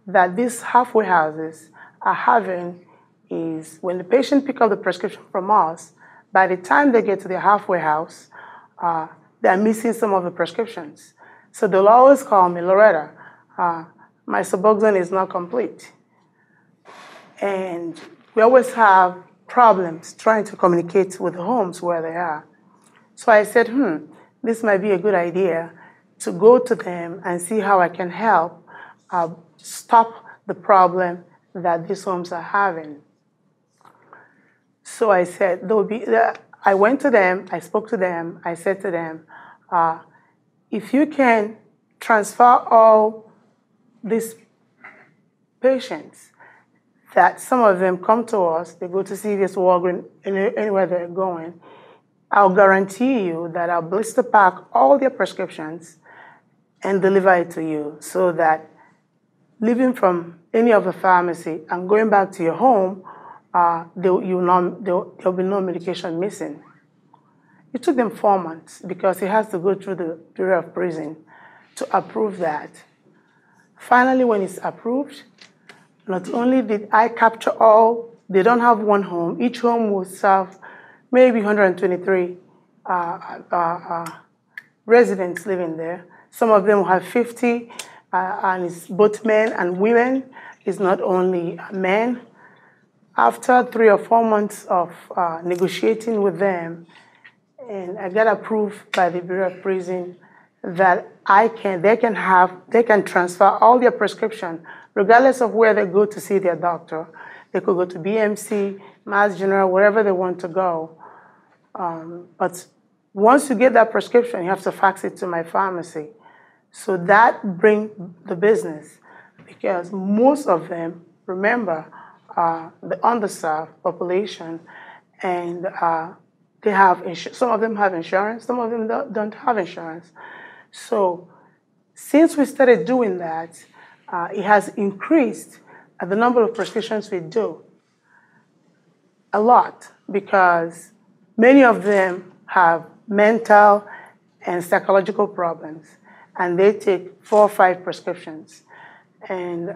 Speaker 6: that these halfway houses are having is when the patient picks up the prescription from us, by the time they get to their halfway house, they're missing some of the prescriptions. So they'll always call me, Loretta, my Suboxone is not complete. And we always have problems trying to communicate with the homes where they are. So I said, this might be a good idea to go to them and see how I can help stop the problem that these homes are having. So I said, I went to them, I spoke to them, I said to them, if you can transfer all these patients, that some of them come to us, they go to CVS, Walgreens, anywhere they're going, I'll guarantee you that I'll blister pack all their prescriptions and deliver it to you, so that leaving from any of the pharmacy and going back to your home, there'll be no medication missing. It took them 4 months because it has to go through the Bureau of Prison to approve that. Finally, when it's approved, not only did I capture all, they don't have one home. Each home will serve maybe 123 residents living there. Some of them will have 50, and it's both men and women. It's not only men. After 3 or 4 months of negotiating with them, and I got approved by the Bureau of Prison that they can transfer all their prescription, regardless of where they go to see their doctor. They could go to BMC, Mass General, wherever they want to go. But once you get that prescription, you have to fax it to my pharmacy. So that brings the business, because most of them, remember, the underserved population, and they have some of them have insurance, some of them don't have insurance. So since we started doing that, it has increased the number of prescriptions we do a lot, because many of them have mental and psychological problems, and they take 4 or 5 prescriptions. And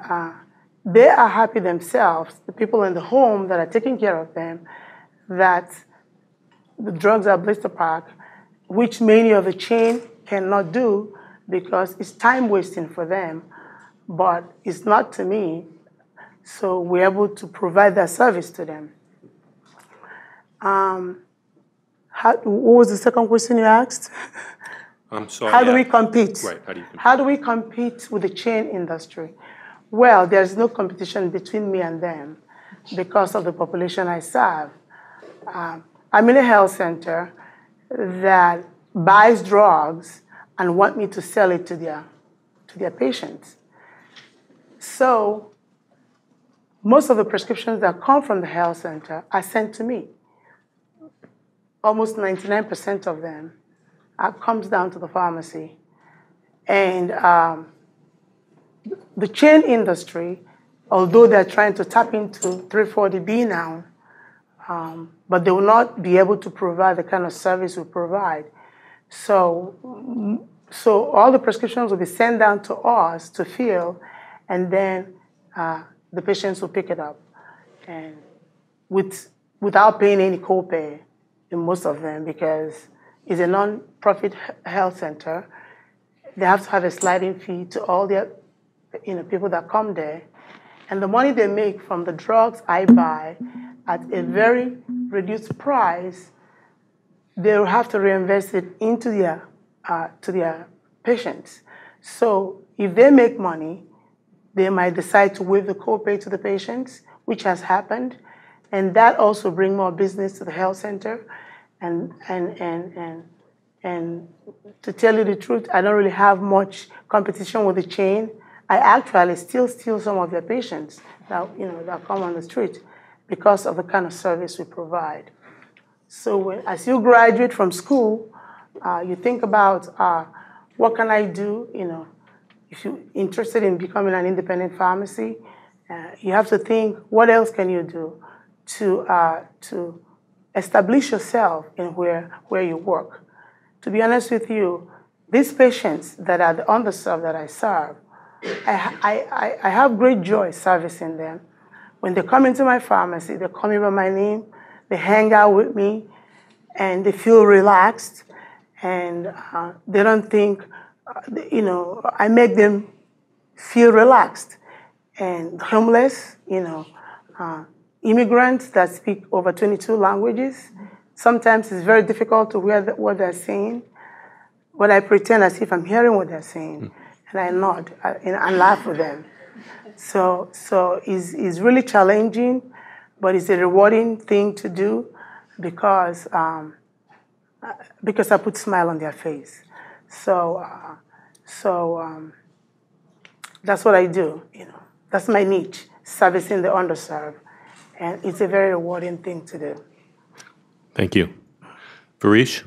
Speaker 6: they are happy themselves, the people in the home that are taking care of them, that the drugs are blister packed, which many of the chain cannot do because it's time wasting for them, but it's not to me. So we're able to provide that service to them. What was the second question you asked?
Speaker 3: I'm sorry.
Speaker 6: How do we compete?
Speaker 3: Right, how do you compete?
Speaker 6: How do we compete with the chain industry? Well, there's no competition between me and them because of the population I serve. I'm in a health center that buys drugs and want me to sell it to their patients. So most of the prescriptions that come from the health center are sent to me. Almost 99% of them comes down to the pharmacy. And the chain industry, although they're trying to tap into 340B now, but they will not be able to provide the kind of service we provide. So all the prescriptions will be sent down to us to fill, and then the patients will pick it up, and without paying any copay in most of them, because it's a non-profit health center. They have to have a sliding fee to all their people that come there, and the money they make from the drugs I buy at a very reduced price, they'll have to reinvest it into their patients. So if they make money, they might decide to waive the copay to the patients, which has happened, and that also brings more business to the health center. And to tell you the truth, I don't really have much competition with the chain. I actually still steal some of their patients that come on the street because of the kind of service we provide. So as you graduate from school, you think about what can I do, if you're interested in becoming an independent pharmacy, you have to think, what else can you do to establish yourself in where you work. To be honest with you, these patients that are the underserved that I serve, I have great joy servicing them. When they come into my pharmacy, they call me by my name, they hang out with me, and they feel relaxed, and they don't think, I make them feel relaxed. And homeless, immigrants that speak over 22 languages, sometimes it's very difficult to hear what they're saying, but I pretend as if I'm hearing what they're saying, and I nod and laugh with them. So it's really challenging, but it's a rewarding thing to do because I put a smile on their face. So that's what I do. That's my niche, servicing the underserved, and it's a very rewarding thing to do.
Speaker 3: Thank you. Varish?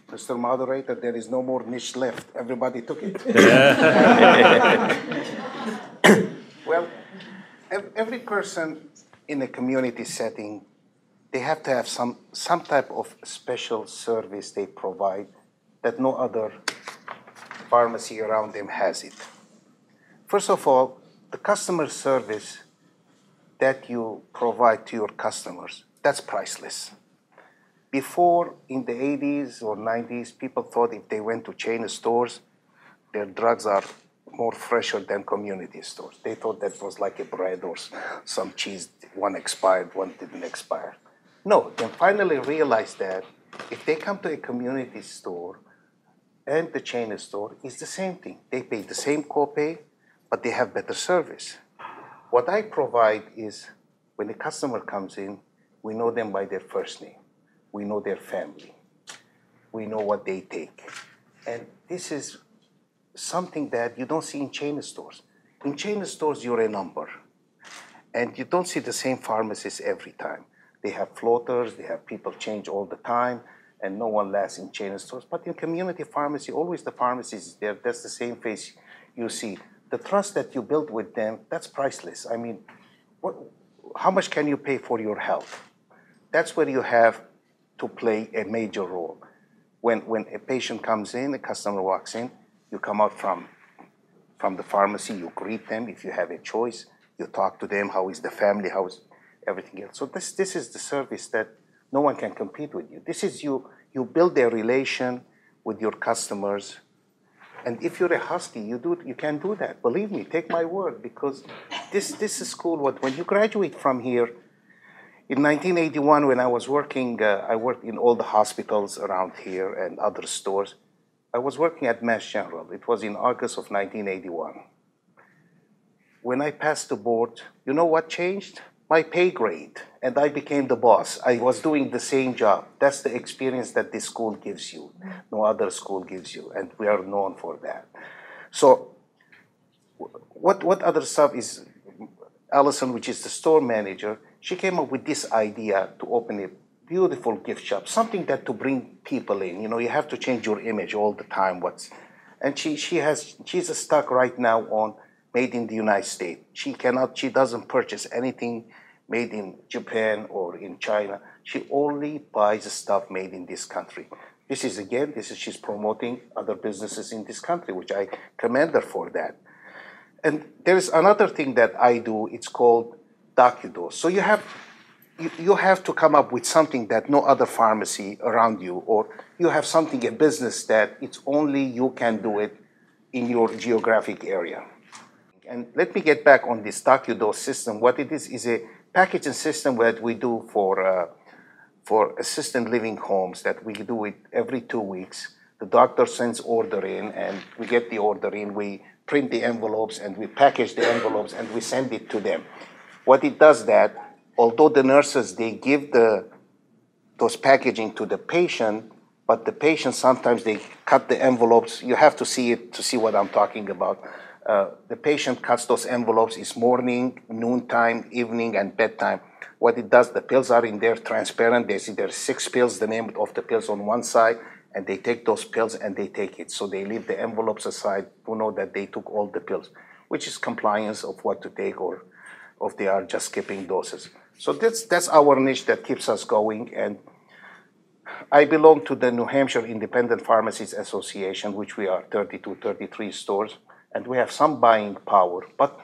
Speaker 7: Mr. Moderator, there is no more niche left. Everybody took it. Well, every person in a community setting, they have to have some type of special service they provide that no other pharmacy around them has it. First of all, the customer service that you provide to your customers, that's priceless. Before, in the 80s or 90s, people thought if they went to chain stores, their drugs are more fresher than community stores. They thought that was like a bread or some cheese, one expired, one didn't expire. No, they finally realized that if they come to a community store and the chain store, it's the same thing. They pay the same copay, but they have better service. What I provide is when the customer comes in, we know them by their first name. We know their family. We know what they take. And this is something that you don't see in chain stores. In chain stores, you're a number. And you don't see the same pharmacists every time. They have floaters, they have people change all the time, and no one lasts in chain stores. But in community pharmacy, always the pharmacist is there. That's the same face you see. The trust that you build with them, that's priceless. I mean, how much can you pay for your health? That's where you have to play a major role. When a patient comes in, a customer walks in, you come out from the pharmacy, you greet them if you have a choice, you talk to them, how is the family, how is everything else. So this is the service that no one can compete with you. This is you build a relation with your customers. And if you're a husky, you can do that. Believe me, take my word, because this is school. When you graduate from here, in 1981, when I was working, I worked in all the hospitals around here and other stores. I was working at Mass General. It was in August of 1981. When I passed the board, you know what changed? My pay grade, and I became the boss. I was doing the same job. That's the experience that this school gives you. No other school gives you, and we are known for that. So what other stuff is, Allison, which is the store manager, she came up with this idea to open a beautiful gift shop, something that to bring people in. You have to change your image all the time. And she's stuck right now on made in the United States. She doesn't purchase anything made in Japan or in China. She only buys stuff made in this country. She's promoting other businesses in this country, which I commend her for that. And there's another thing that I do, it's called DocuDose. So you have to come up with something that no other pharmacy around you, or you have a business that it's only you can do it in your geographic area. And let me get back on this DocuDose system. What it is a packaging system that we do for assisted living homes that we do it every 2 weeks. The doctor sends order in, and we get the order in. We print the envelopes, and we package the envelopes, and we send it to them. What it does that, although the nurses, they give those packaging to the patient, but the patient, sometimes they cut the envelopes. You have to see it to see what I'm talking about. The patient cuts those envelopes. It's morning, noontime, evening, and bedtime. What it does, the pills are in there, transparent. They see there's 6 pills, the name of the pills on one side, and they take those pills and they take it. So they leave the envelopes aside to know that they took all the pills, which is compliance of what to take, or if they are just skipping doses. So that's our niche that keeps us going. And I belong to the New Hampshire Independent Pharmacies Association, which we are 32, 33 stores, and we have some buying power. But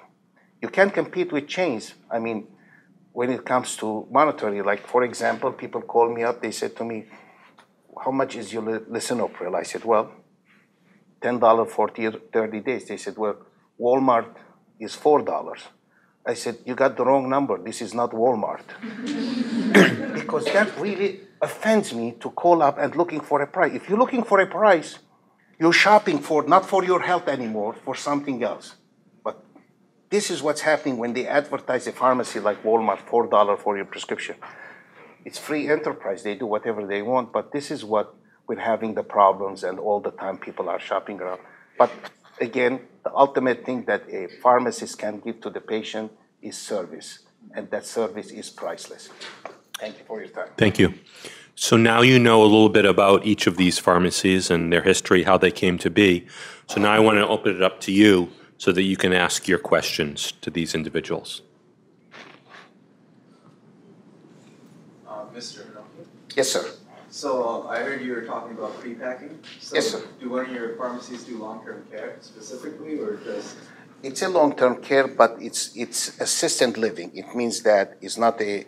Speaker 7: you can't compete with chains. I mean, when it comes to monetary, like for example, people call me up, they said to me, how much is your lisinopril? I said, well, $10 for 30 days. They said, well, Walmart is $4. I said, you got the wrong number. This is not Walmart. Because that really offends me to call up and looking for a price. If you're looking for a price, you're shopping for, not for your health anymore, for something else. But this is what's happening when they advertise a pharmacy like Walmart, $4 for your prescription. It's free enterprise. They do whatever they want. But this is what we're having the problems, and all the time people are shopping around. But again, the ultimate thing that a pharmacist can give to the patient is service, and that service is priceless. Thank you for your time.
Speaker 3: Thank you. So now you know a little bit about each of these pharmacies and their history, how they came to be. So now I want to open it up to you so that you can ask your questions to these individuals.
Speaker 8: Mr. Minoki?
Speaker 7: Yes, sir.
Speaker 8: So I heard you were talking about pre-packing. So
Speaker 7: Yes, sir.
Speaker 8: Do one of your pharmacies do long-term care specifically, or just?
Speaker 7: It's a long-term care, but it's assisted living. It means that it's not a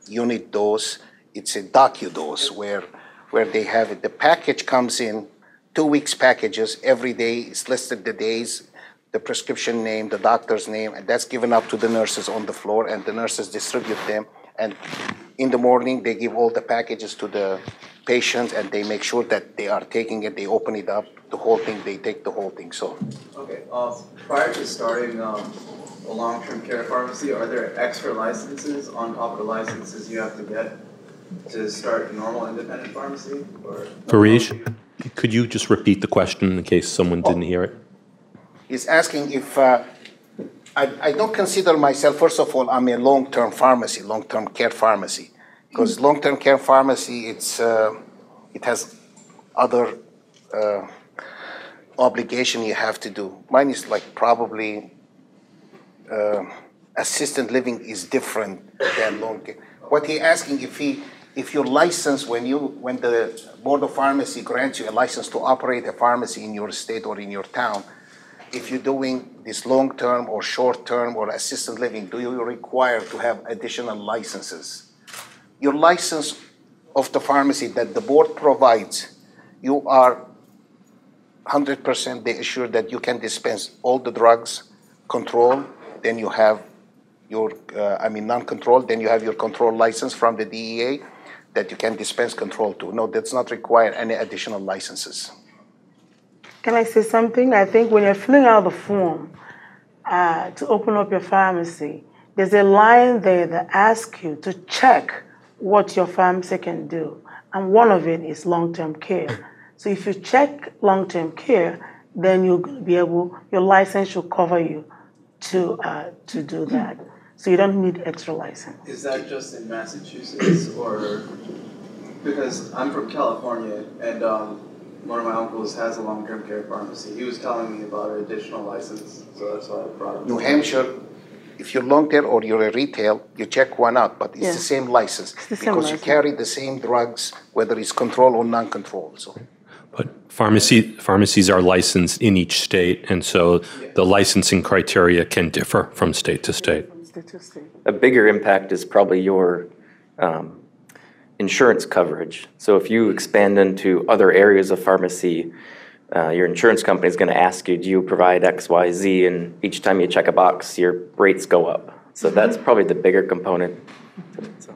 Speaker 7: unit dose, it's a docu-dose where they have it. The package comes in 2 weeks packages. Every day is listed the days, the prescription name, the doctor's name, and that's given up to the nurses on the floor, and the nurses distribute them. And in the morning, they give all the packages to the patients, and they make sure that they are taking it. They open it up, the whole thing, they take the whole thing. So,
Speaker 8: okay. Prior to starting a long-term care pharmacy, are there extra licenses on top of the licenses you have to get to start a normal independent pharmacy? Or
Speaker 3: Farish, could you just repeat the question in case someone didn't hear it?
Speaker 7: he's asking if I don't consider myself, first of all, I'm a long-term pharmacy, long-term care pharmacy, because long-term care pharmacy, it has other obligation you have to do. Mine is like probably assisted living is different than long care. What he's asking if your license, when the Board of Pharmacy grants you a license to operate a pharmacy in your state or in your town, if you're doing this long-term or short-term or assisted living, do you require to have additional licenses? Your license of the pharmacy that the board provides, you are 100% assured that you can dispense all the drugs, control, then you have your, non-control, then you have your control license from the DEA that you can dispense control to. No, that's not require any additional licenses.
Speaker 6: Can I say something? I think when you're filling out the form to open up your pharmacy, there's a line there that asks you to check what your pharmacy can do. And one of it is long-term care. So if you check long-term care, then you'll be able, your license should cover you to do that. So you don't need extra license.
Speaker 8: Is that just in Massachusetts, or because I'm from California and one of my uncles has a long-term care pharmacy. He was telling me about an additional license, so that's why I brought it.
Speaker 7: New Hampshire, if you're long term or you're a retail, you check one out, but it's the same license because you carry the same drugs, whether it's control or non-control. So.
Speaker 3: But pharmacies are licensed in each state, and so the licensing criteria can differ from state to state.
Speaker 4: A bigger impact is probably your insurance coverage. So if you expand into other areas of pharmacy, your insurance company is going to ask you, do you provide X, Y, Z? And each time you check a box, your rates go up. So that's probably the bigger component. So.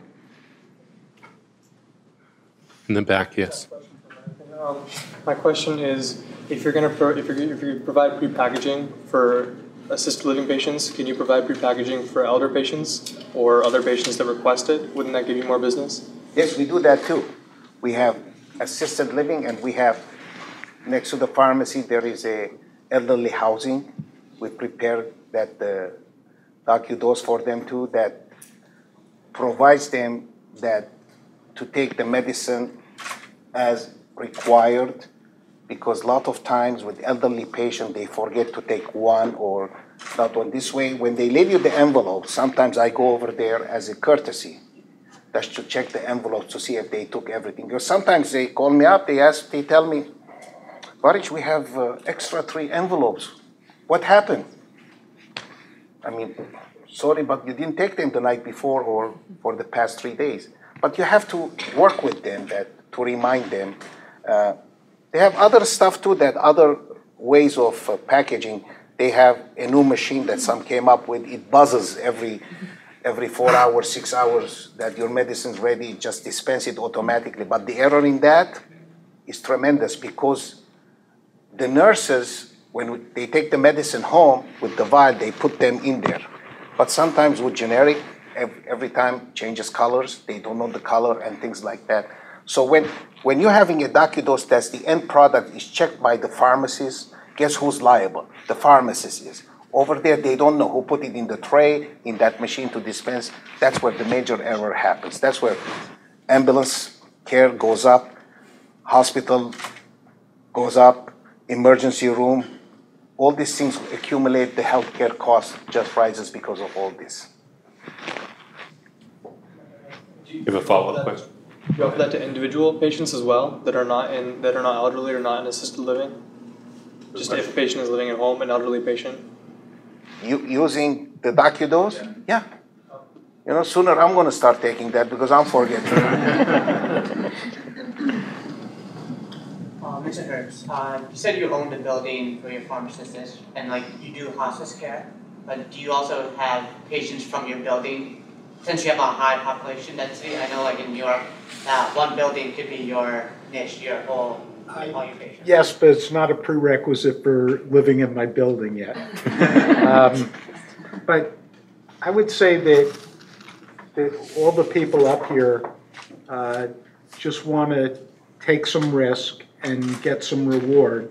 Speaker 3: In the back, yes.
Speaker 9: My question is, if you're provide pre-packaging for assisted living patients, can you provide pre-packaging for elder patients or other patients that request it? Wouldn't that give you more business?
Speaker 7: Yes, we do that too. We have assisted living, and we have next to the pharmacy there is a elderly housing. We prepared that docu-dose for them too, that provides them that to take the medicine as required, because a lot of times with elderly patients they forget to take one or that one this way. When they leave you the envelope, sometimes I go over there as a courtesy, just to check the envelopes to see if they took everything. Because sometimes they call me up, they tell me, Barish, we have extra 3 envelopes. What happened? I mean, sorry, but you didn't take them the night before or for the past 3 days. But you have to work with them to remind them. They have other stuff too, that other ways of packaging. They have a new machine that some came up with. It buzzes every 4 hours, 6 hours that your medicine's ready, just dispense it automatically. But the error in that is tremendous, because the nurses, when they take the medicine home with the vial, they put them in there. But sometimes with generic, every time changes colors, they don't know the color and things like that. So when you're having a Docudose test, the end product is checked by the pharmacist. Guess who's liable? The pharmacist is. Over there, they don't know who put it in the tray, in that machine to dispense. That's where the major error happens. That's where ambulance care goes up, hospital goes up, emergency room. All these things accumulate, the healthcare cost just rises because of all this.
Speaker 3: You have a follow-up question?
Speaker 9: You offer that to individual patients as well that are not elderly or not in assisted living? Just if a patient is living at home, an elderly patient?
Speaker 7: Using the Docudose? Yeah. You know, sooner I'm going to start taking that because I'm forgetting.
Speaker 10: Mr. Herbst, you said you owned a building for your pharmacist, and like you do hospice care, but do you also have patients from your building? Since you have a high population density, I know like in New York, one building could be your niche, all your patients.
Speaker 5: Yes, but it's not a prerequisite for living in my building yet. But I would say that all the people up here just want to take some risk and get some reward.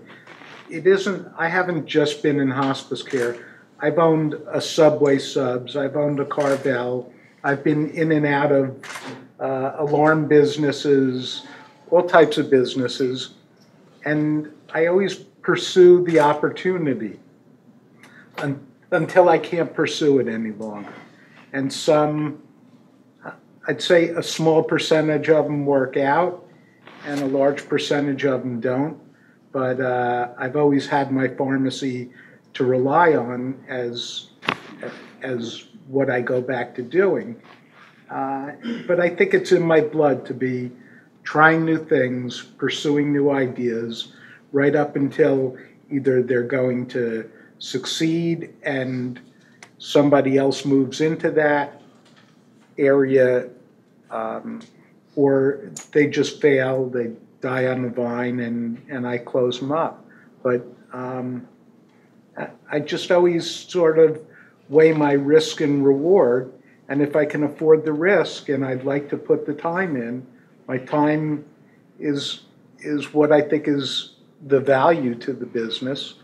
Speaker 5: I haven't just been in hospice care. I've owned a Subway Subs, I've owned a Carvel, I've been in and out of alarm businesses, all types of businesses, and I always pursue the opportunity until I can't pursue it any longer. And I'd say a small percentage of them work out, and a large percentage of them don't. But I've always had my pharmacy to rely on as what I go back to doing. But I think it's in my blood to be trying new things, pursuing new ideas, right up until either they're going to succeed and somebody else moves into that area, or they just fail, they die on the vine, and I close them up. But I just always sort of weigh my risk and reward, and if I can afford the risk and I'd like to put the time in, my time is what I think is the value to the business,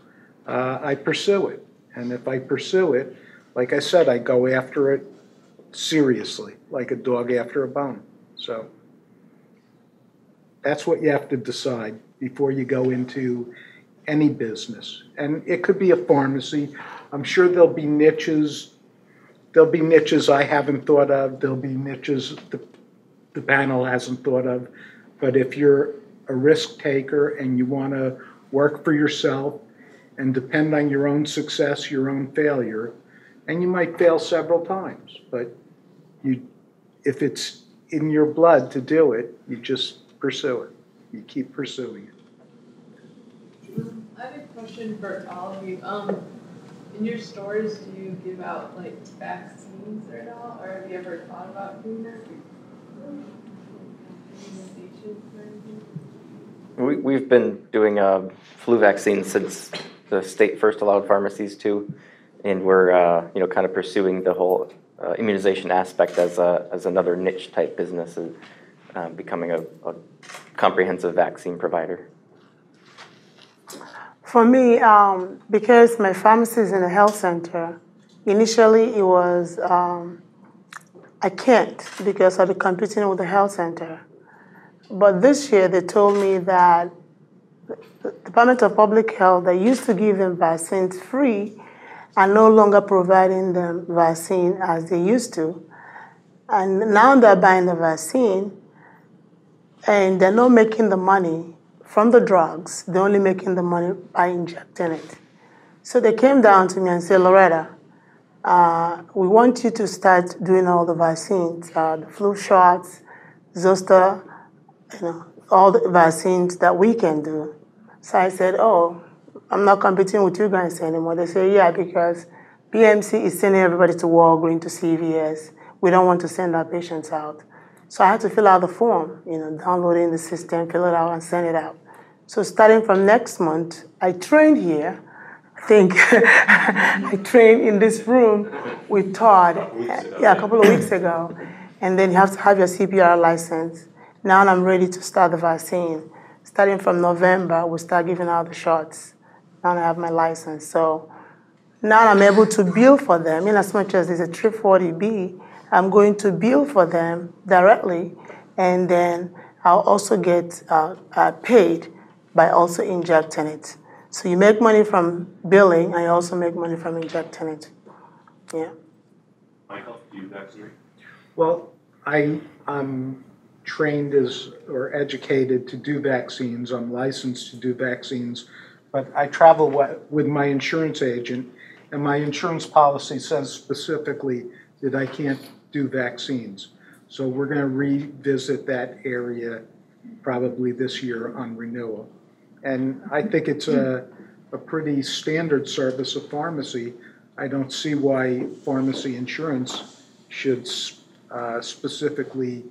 Speaker 5: I pursue it. And if I pursue it, like I said, I go after it seriously, like a dog after a bone. So that's what you have to decide before you go into any business. And it could be a pharmacy. I'm sure there'll be niches. There'll be niches I haven't thought of. There'll be niches the panel hasn't thought of. But if you're a risk taker and you want to work for yourself and depend on your own success, your own failure, and you might fail several times, but if it's in your blood to do it, you just pursue it. You keep pursuing it.
Speaker 11: I have a question for all of you. In your stores, do you give out like vaccines at all, or have you ever thought about doing that?
Speaker 4: We've been doing flu vaccines since the state first allowed pharmacies to, and we're kind of pursuing the whole immunization aspect as another niche type business, and becoming a comprehensive vaccine provider.
Speaker 6: For me, because my pharmacy is in a health center, initially it was, I can't because I'll be competing with the health center. But this year they told me that the Department of Public Health, they used to give them vaccines free, are no longer providing them vaccine as they used to. And now they're buying the vaccine, and they're not making the money from the drugs. They're only making the money by injecting it. So they came down to me and said, Loretta, we want you to start doing all the vaccines, the flu shots, zoster, all the vaccines that we can do. So I said, oh, I'm not competing with you guys anymore. They say, yeah, because BMC is sending everybody to Walgreens, to CVS. We don't want to send our patients out. So I had to fill out the form, download it in the system, fill it out, and send it out. So starting from next month, I trained here. I think I trained in this room with Todd, a couple of weeks ago. And then you have to have your CPR license. Now I'm ready to start the vaccine. Starting from November, we'll start giving out the shots. Now I have my license. So now I'm able to bill for them. In as much as it's a 340B, I'm going to bill for them directly, and then I'll also get paid by also injecting it. So you make money from billing, and you also make money from injecting it. Yeah.
Speaker 3: Michael, do you vaccinate?
Speaker 5: Well, I'm trained or educated to do vaccines. I'm licensed to do vaccines, but I travel with my insurance agent, and my insurance policy says specifically that I can't do vaccines. So we're going to revisit that area probably this year on renewal. And I think it's a pretty standard service of pharmacy. I don't see why pharmacy insurance should specifically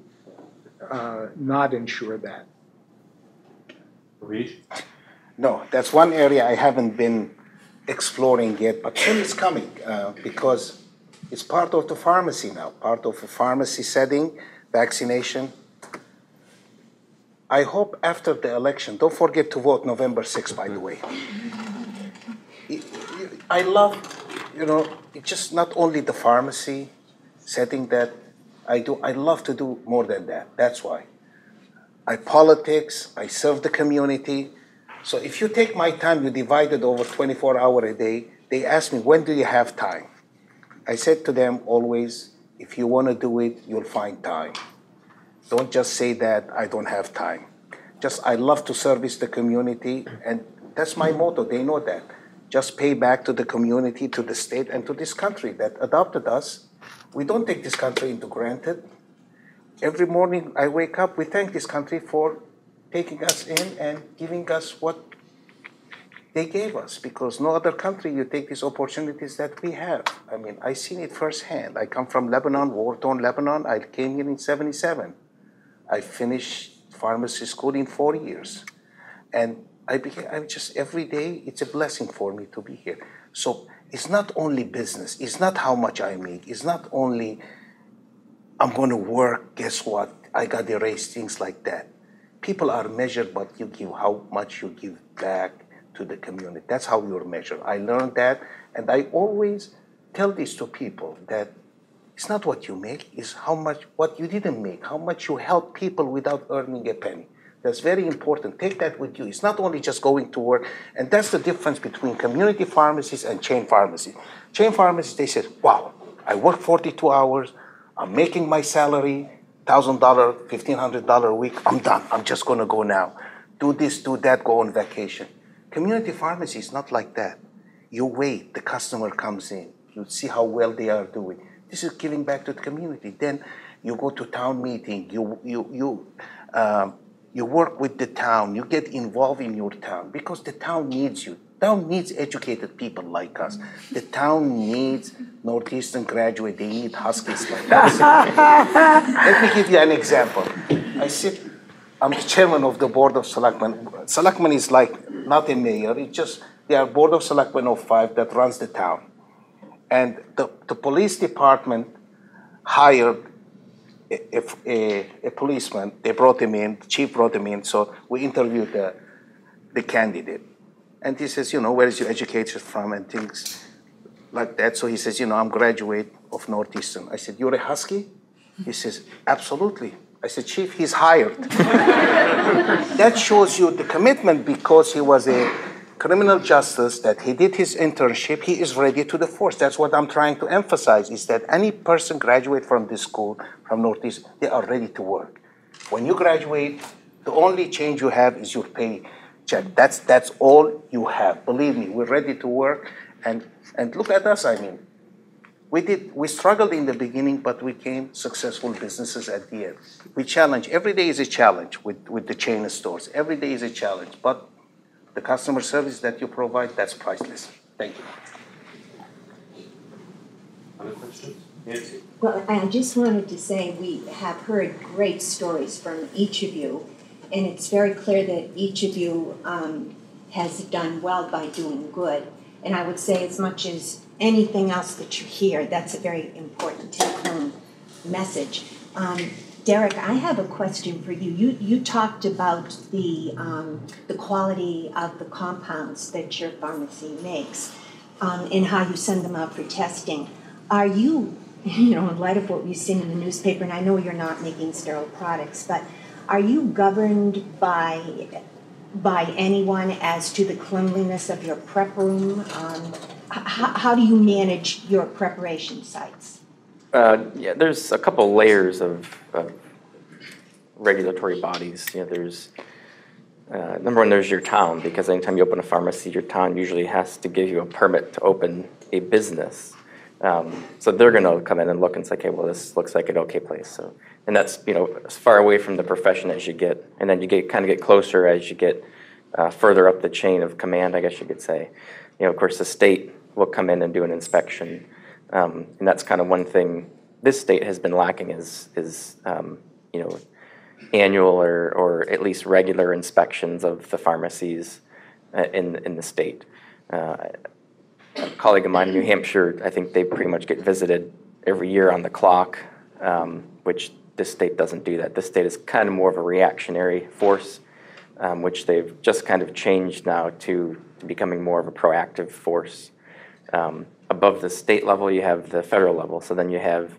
Speaker 5: not insure that.
Speaker 3: Reach?
Speaker 7: No, that's one area I haven't been exploring yet, but soon it's coming because it's part of the pharmacy now, part of a pharmacy setting, vaccination. I hope after the election, don't forget to vote November 6th, by the way. I love, it's just not only the pharmacy setting that I do, I love to do more than that. That's why. I politics, I serve the community. So if you take my time, you divide it over 24 hours a day, they ask me, when do you have time? I said to them always, if you want to do it, you'll find time. Don't just say that I don't have time. Just I love to service the community, and that's my motto. They know that. Just pay back to the community, to the state, and to this country that adopted us. We don't take this country into granted. Every morning I wake up, we thank this country for taking us in and giving us what they gave us, because no other country you take these opportunities that we have. I mean, I seen it firsthand. I come from Lebanon, war-torn Lebanon. I came here in '77. I finished pharmacy school in 4 years. And I'm just, every day, it's a blessing for me to be here. So it's not only business. It's not how much I make. It's not only I'm going to work, guess what? I got to raise things like that. People are measured what you give, how much you give back to the community. That's how you're measured. I learned that, and I always tell this to people, that it's not what you make, it's how much, what you didn't make, how much you help people without earning a penny. That's very important. Take that with you. It's not only just going to work, and that's the difference between community pharmacies and chain pharmacy. Chain pharmacies, they said, wow, I work 42 hours, I'm making my salary, $1,000, $1,500 a week, I'm done, I'm just gonna go now. Do this, do that, go on vacation. Community pharmacy is not like that. You wait, the customer comes in, you see how well they are doing. This is giving back to the community. Then you go to town meeting, you work with the town, you get involved in your town, because the town needs you. Town needs educated people like us. The town needs Northeastern graduate, they need Huskies like us. Let me give you an example. I'm the chairman of the Board of Selectmen. Selectmen is like not a mayor, it's just, they are Board of Selectmen of 5 that runs the town. And the police department hired a policeman. They brought him in, the chief brought him in, so we interviewed the candidate. And he says, where is your education from, and things like that. So he says, I'm graduate of Northeastern. I said, you're a Husky? He says, absolutely. I said, Chief, he's hired. That shows you the commitment, because he was a criminal justice, that he did his internship, he is ready to the force. That's what I'm trying to emphasize, is that any person graduate from this school, from Northeast, they are ready to work. When you graduate, the only change you have is your pay check. That's all you have. Believe me, we're ready to work. And look at us, I mean. We struggled in the beginning, but we became successful businesses at the end. We challenge, every day is a challenge with the chain of stores. Every day is a challenge, but the customer service that you provide, that's priceless. Thank you.
Speaker 3: Other questions? Nancy?
Speaker 12: Well, I just wanted to say we have heard great stories from each of you, and it's very clear that each of you has done well by doing good. And I would say, as much as anything else that you hear, that's a very important take-home message. Derek, I have a question for you. You talked about the quality of the compounds that your pharmacy makes and how you send them out for testing. Are you, in light of what we've seen in the newspaper, and I know you're not making sterile products, but are you governed by anyone as to the cleanliness of your prep room? How do you manage your preparation sites?
Speaker 4: Yeah, there's a couple layers of regulatory bodies. There's number one, there's your town, because anytime you open a pharmacy, your town usually has to give you a permit to open a business. So they're going to come in and look and say, okay, well, this looks like an okay place. So, and that's as far away from the profession as you get, and then you kind of get closer as you get further up the chain of command, I guess you could say. Of course, the state will come in and do an inspection, and that's kind of one thing this state has been lacking is annual or at least regular inspections of the pharmacies in the state. A colleague of mine in New Hampshire, I think they pretty much get visited every year on the clock, which this state doesn't do that. This state is kind of more of a reactionary force, which they've just kind of changed now to becoming more of a proactive force. Above the state level, you have the federal level. So then you have,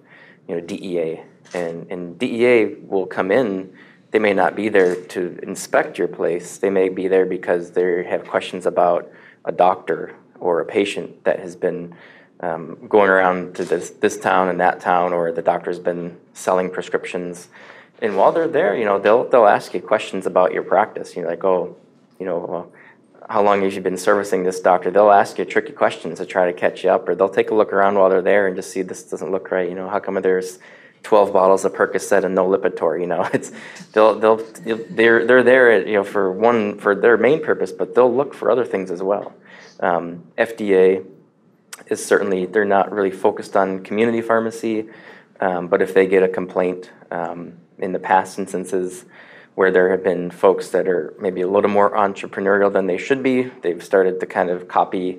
Speaker 4: DEA, and DEA will come in. They may not be there to inspect your place. They may be there because they have questions about a doctor or a patient that has been going around to this town and that town, or the doctor's been selling prescriptions. And while they're there, they'll ask you questions about your practice. How long have you been servicing this doctor? They'll ask you tricky questions to try to catch you up, or they'll take a look around while they're there and just see this doesn't look right. How come there's 12 bottles of Percocet and no Lipitor? They're there for their main purpose, but they'll look for other things as well. FDA is certainly, they're not really focused on community pharmacy, but if they get a complaint in the past instances where there have been folks that are maybe a little more entrepreneurial than they should be, they've started to kind of copy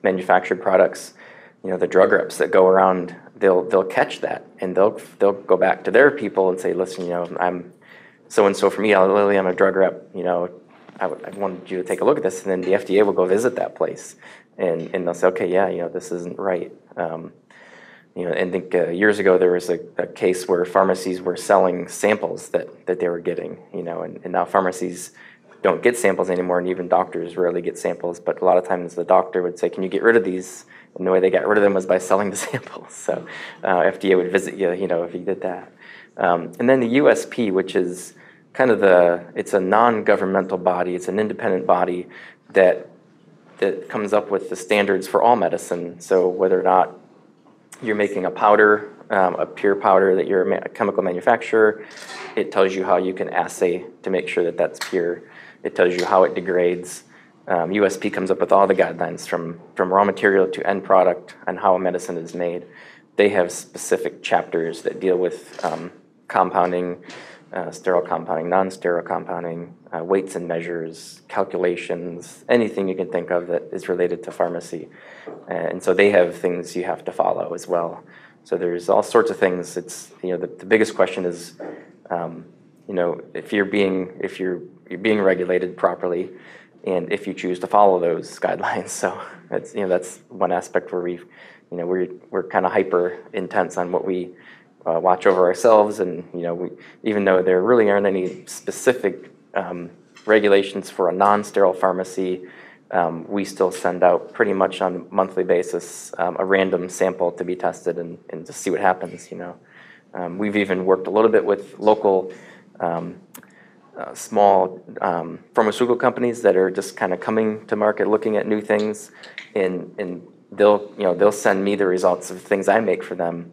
Speaker 4: manufactured products. The drug reps that go around, they'll catch that, and they'll go back to their people and say, listen, I'm so-and-so from Lilly, I'm a drug rep, I wanted you to take a look at this, and then the FDA will go visit that place, and they'll say, okay, yeah, this isn't right. I think years ago there was a case where pharmacies were selling samples that they were getting, and now pharmacies don't get samples anymore, and even doctors rarely get samples, but a lot of times the doctor would say, can you get rid of these? And the way they got rid of them was by selling the samples. So FDA would visit you, if you did that. And then the USP, which is kind of it's a non-governmental body, it's an independent body that comes up with the standards for all medicine. So whether or not you're making a powder, a pure powder that you're a chemical manufacturer, it tells you how you can assay to make sure that that's pure. It tells you how it degrades. USP comes up with all the guidelines from raw material to end product and how a medicine is made. They have specific chapters that deal with compounding, sterile compounding, non-sterile compounding, weights and measures, calculations, anything you can think of that is related to pharmacy. And so they have things you have to follow as well. So there's all sorts of things. It's the biggest question is, if you're being regulated properly, and if you choose to follow those guidelines. So that's one aspect where we're kind of hyper intense on what we watch over ourselves, and even though there really aren't any specific regulations for a non-sterile pharmacy, we still send out pretty much on a monthly basis a random sample to be tested and just see what happens, you know. We've even worked a little bit with local small pharmaceutical companies that are just kind of coming to market, looking at new things, and they'll send me the results of things I make for them.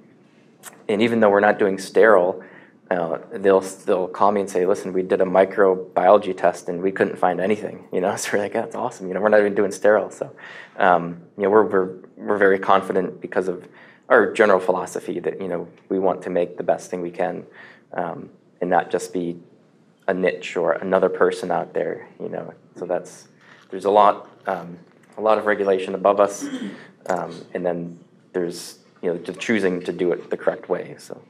Speaker 4: And even though we're not doing sterile, they'll call me and say, listen, we did a microbiology test and we couldn't find anything, you know. So we're like, that's awesome, you know, we're not even doing sterile. So you know, we're very confident because of our general philosophy that, you know, we want to make the best thing we can, and not just be a niche or another person out there, you know. So there's a lot of regulation above us, and then there's, you know, just choosing to do it the correct way. So.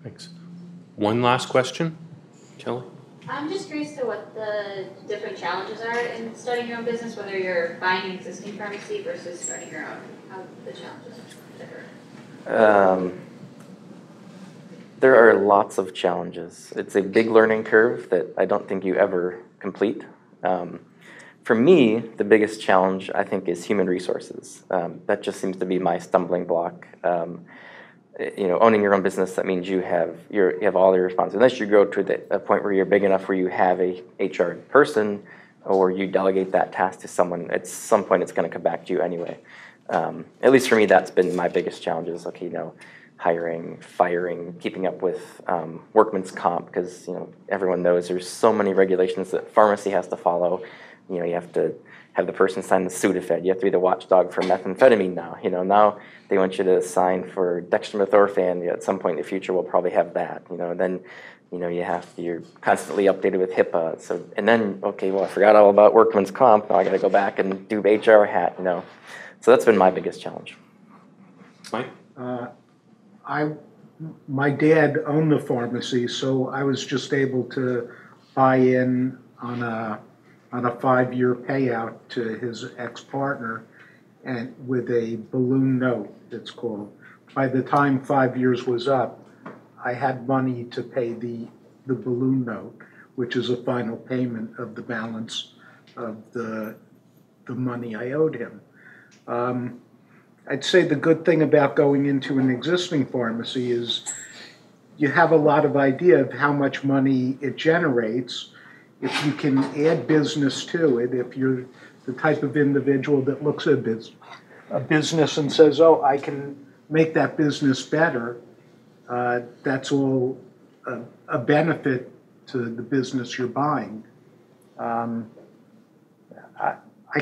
Speaker 3: Thanks. One last question, Kelly?
Speaker 13: I'm just curious to what the different challenges are in starting your own business, whether you're buying an existing pharmacy versus starting your own, how the challenges differ.
Speaker 4: There are lots of challenges. It's a big learning curve that I don't think you ever complete. For me, the biggest challenge, I think, is human resources. That just seems to be my stumbling block. You know, owning your own business, that means you have all your responsibilities. Unless you grow to a point where you're big enough where you have a HR person or you delegate that task to someone, at some point it's going to come back to you anyway. At least for me, that's been my biggest challenge is, okay, you know, hiring, firing, keeping up with workman's comp, because, you know, everyone knows there's so many regulations that pharmacy has to follow. You know, you have to have the person sign the Sudafed. You have to be the watchdog for methamphetamine now. You know, now they want you to sign for dextromethorphan. At some point in the future, we'll probably have that. You know, then, you know, you're constantly updated with HIPAA. So, and then, okay, well, I forgot all about workman's comp. Now I got to go back and do HR hat. You know, so that's been my biggest challenge.
Speaker 3: Mike?
Speaker 5: My dad owned the pharmacy, so I was just able to buy in on a 5-year payout to his ex-partner, and with a balloon note, it's called. By the time 5 years was up, I had money to pay the balloon note, which is a final payment of the balance of the money I owed him. I'd say the good thing about going into an existing pharmacy is you have a lot of idea of how much money it generates. If you can add business to it, if you're the type of individual that looks at a business and says, oh, I can make that business better, that's all a benefit to the business you're buying. I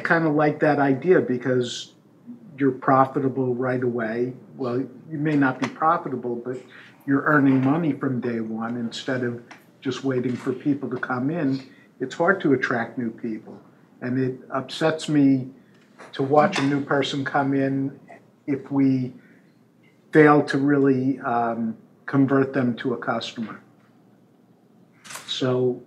Speaker 5: kind of like that idea because you're profitable right away. Well, you may not be profitable, but you're earning money from day one instead of just waiting for people to come in. It's hard to attract new people. And it upsets me to watch a new person come in if we fail to really convert them to a customer. So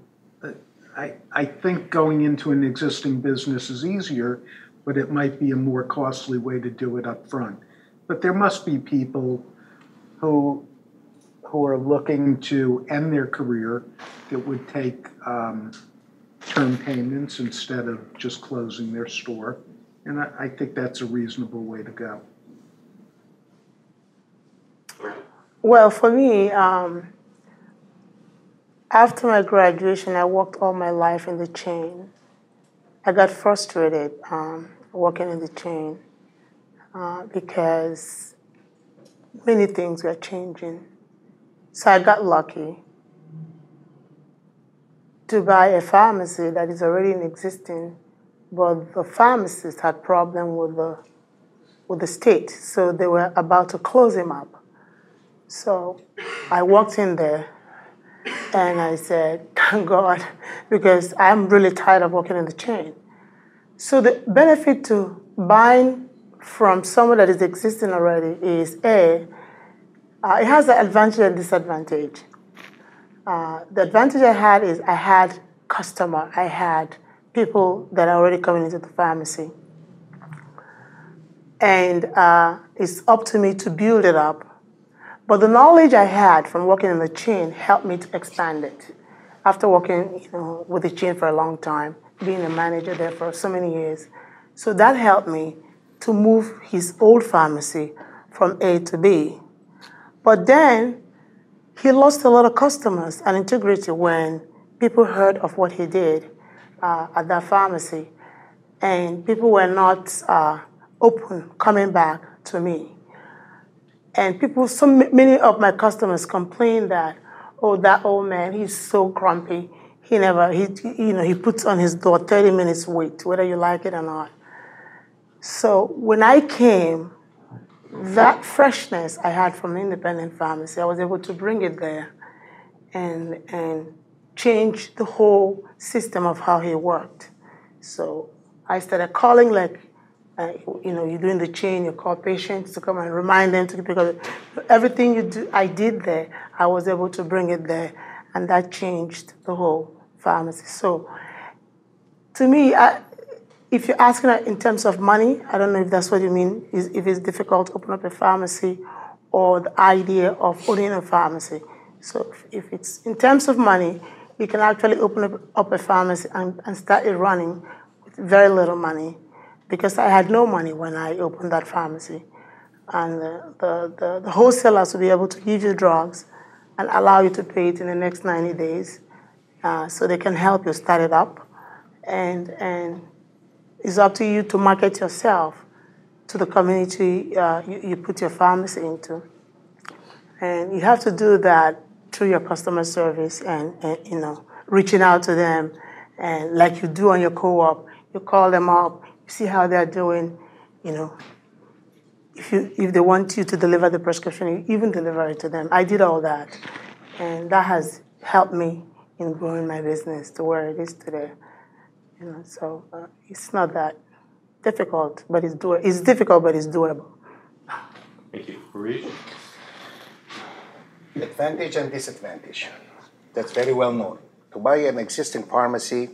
Speaker 5: I think going into an existing business is easier, but it might be a more costly way to do it up front. But there must be people who are looking to end their career that would take term payments instead of just closing their store. And I think that's a reasonable way to go.
Speaker 6: Well, for me, after my graduation, I worked all my life in the chain. I got frustrated working in the chain because many things were changing. So I got lucky to buy a pharmacy that is already in existence, but the pharmacist had problem with the state, so they were about to close him up. So I walked in there and I said, thank God, because I'm really tired of working in the chain. So the benefit to buying from someone that is existing already is it has an advantage and disadvantage. The advantage I had is I had customer, I had people that are already coming into the pharmacy. And it's up to me to build it up. But the knowledge I had from working in the chain helped me to expand it. after working, with the chain for a long time, being a manager there for so many years. So that helped me to move his old pharmacy from A to B. But then he lost a lot of customers and integrity when people heard of what he did at that pharmacy. And people were not open coming back to me. And so many of my customers complained that, oh, that old man, he's so grumpy. He puts on his door 30 minutes wait, whether you like it or not. So when I came, that freshness I had from the independent pharmacy, I was able to bring it there and change the whole system of how he worked. So I started calling, you're doing the chain, you call patients to come and remind them to, because everything I did there, I was able to bring it there, and that changed the whole pharmacy. So to me, if you're asking in terms of money, I don't know if that's what you mean, if it's difficult to open up a pharmacy or the idea of owning a pharmacy. So if it's in terms of money, you can actually open up a pharmacy and start it running with very little money, because I had no money when I opened that pharmacy. And the wholesalers will be able to give you drugs and allow you to pay it in the next 90 days, so they can help you start it up. And it's up to you to market yourself to the community you put your pharmacy into. And you have to do that through your customer service and reaching out to them. And like you do on your co-op, you call them up, you see how they're doing. If they want you to deliver the prescription, you even deliver it to them. I did all that. And that has helped me in growing my business to where it is today. So it's not that difficult, but it's doable. It's difficult, but it's doable.
Speaker 3: Thank you. Harish?
Speaker 7: Advantage and disadvantage. That's very well known. To buy an existing pharmacy,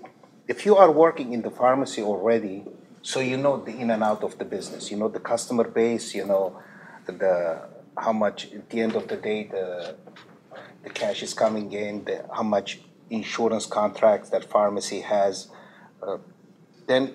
Speaker 7: if you are working in the pharmacy already, so you know the in and out of the business, you know the customer base, you know how much at the end of the day the cash is coming in, how much insurance contracts that pharmacy has. Then,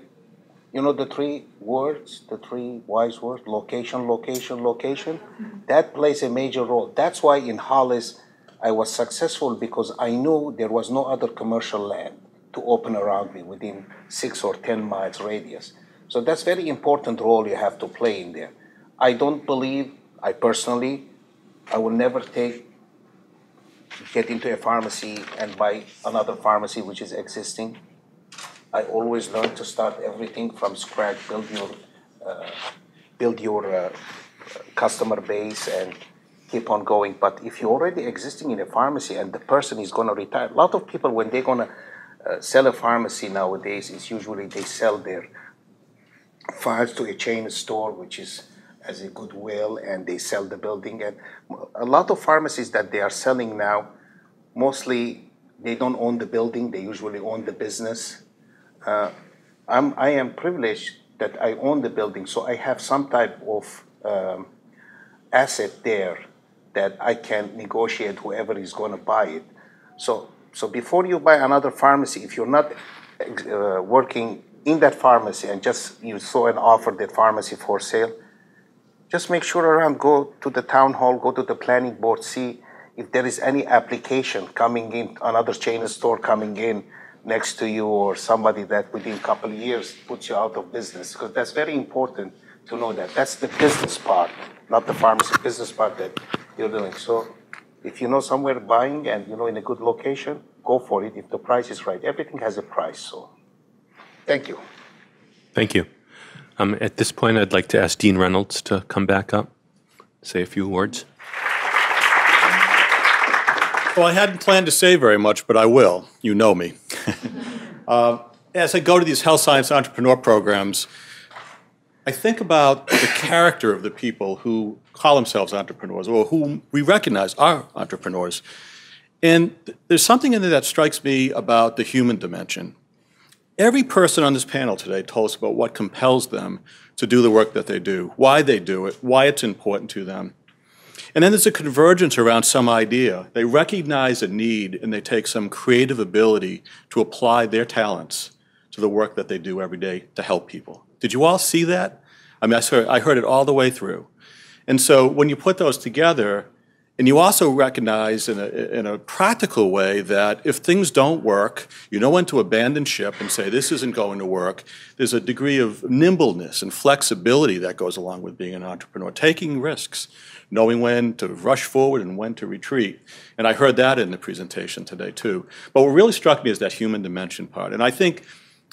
Speaker 7: the three wise words, location, location, location, that plays a major role. That's why in Hollis, I was successful, because I knew there was no other commercial land to open around me within 6 or 10 miles radius. So that's very important role you have to play in there. I don't believe, I will never get into a pharmacy and buy another pharmacy which is existing. I always learn to start everything from scratch, build your customer base and keep on going. But if you're already existing in a pharmacy and the person is going to retire, a lot of people, when they're going to sell a pharmacy nowadays, it's usually they sell their files to a chain store, which is as a goodwill, and they sell the building. And a lot of pharmacies that they are selling now, mostly they don't own the building, they usually own the business. I am privileged that I own the building, so I have some type of asset there that I can negotiate whoever is going to buy it. So before you buy another pharmacy, if you're not working in that pharmacy and just you saw an offer that pharmacy for sale, just make sure around, go to the town hall, go to the planning board, see if there is any application coming in, another chain store coming in next to you, or somebody that within a couple of years puts you out of business, because that's very important to know that. That's the business part, not the pharmacy business part that you're doing. So if you know somewhere buying and in a good location, go for it if the price is right. Everything has a price, so thank you.
Speaker 3: Thank you. At this point, I'd like to ask Dean Reynolds to come back up, say a few words.
Speaker 1: Well, I hadn't planned to say very much, but I will. You know me. As I go to these health science entrepreneur programs, I think about the character of the people who call themselves entrepreneurs, or whom we recognize are entrepreneurs. And there's something in there that strikes me about the human dimension. Every person on this panel today told us about what compels them to do the work that they do, why they do it, why it's important to them. And then there's a convergence around some idea. They recognize a need and they take some creative ability to apply their talents to the work that they do every day to help people. Did you all see that? I mean, I heard it all the way through. And so when you put those together, and you also recognize in a practical way that if things don't work, you know when to abandon ship and say this isn't going to work. There's a degree of nimbleness and flexibility that goes along with being an entrepreneur, taking risks, knowing when to rush forward and when to retreat. And I heard that in the presentation today too. But what really struck me is that human dimension part. And I think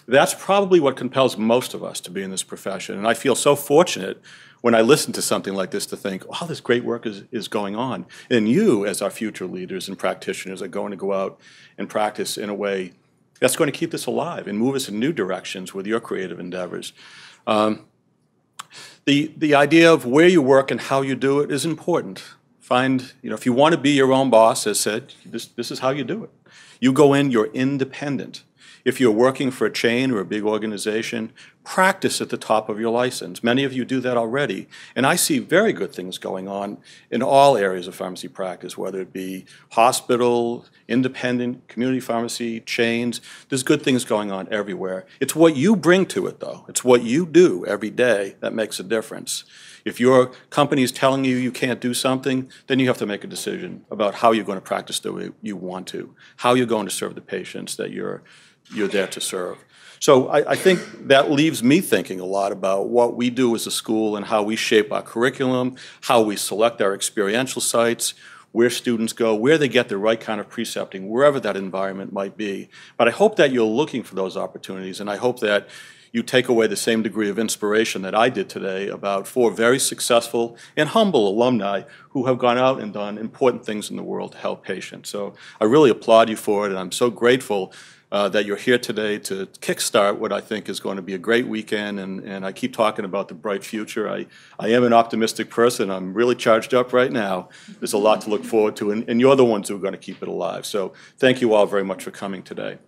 Speaker 1: that's probably what compels most of us to be in this profession. And I feel so fortunate when I listen to something like this to think, wow, this great work is going on. And you, as our future leaders and practitioners, are going to go out and practice in a way that's going to keep this alive and move us in new directions with your creative endeavors. The idea of where you work and how you do it is important. Find, if you want to be your own boss, as said, this is how you do it. You go in, you're independent. If you're working for a chain or a big organization, practice at the top of your license. Many of you do that already. And I see very good things going on in all areas of pharmacy practice, whether it be hospital, independent, community pharmacy, chains. There's good things going on everywhere. It's what you bring to it, though. It's what you do every day that makes a difference. If your company is telling you you can't do something, then you have to make a decision about how you're going to practice the way you want to, how you're going to serve the patients that you're there to serve. So I think that leaves me thinking a lot about what we do as a school and how we shape our curriculum, how we select our experiential sites, where students go, where they get the right kind of precepting, wherever that environment might be. But I hope that you're looking for those opportunities, and I hope that you take away the same degree of inspiration that I did today about 4 very successful and humble alumni who have gone out and done important things in the world to help patients. So I really applaud you for it, and I'm so grateful that you're here today to kickstart what I think is going to be a great weekend, and I keep talking about the bright future. I am an optimistic person. I'm really charged up right now. There's a lot to look forward to, and you're the ones who are going to keep it alive. So thank you all very much for coming today.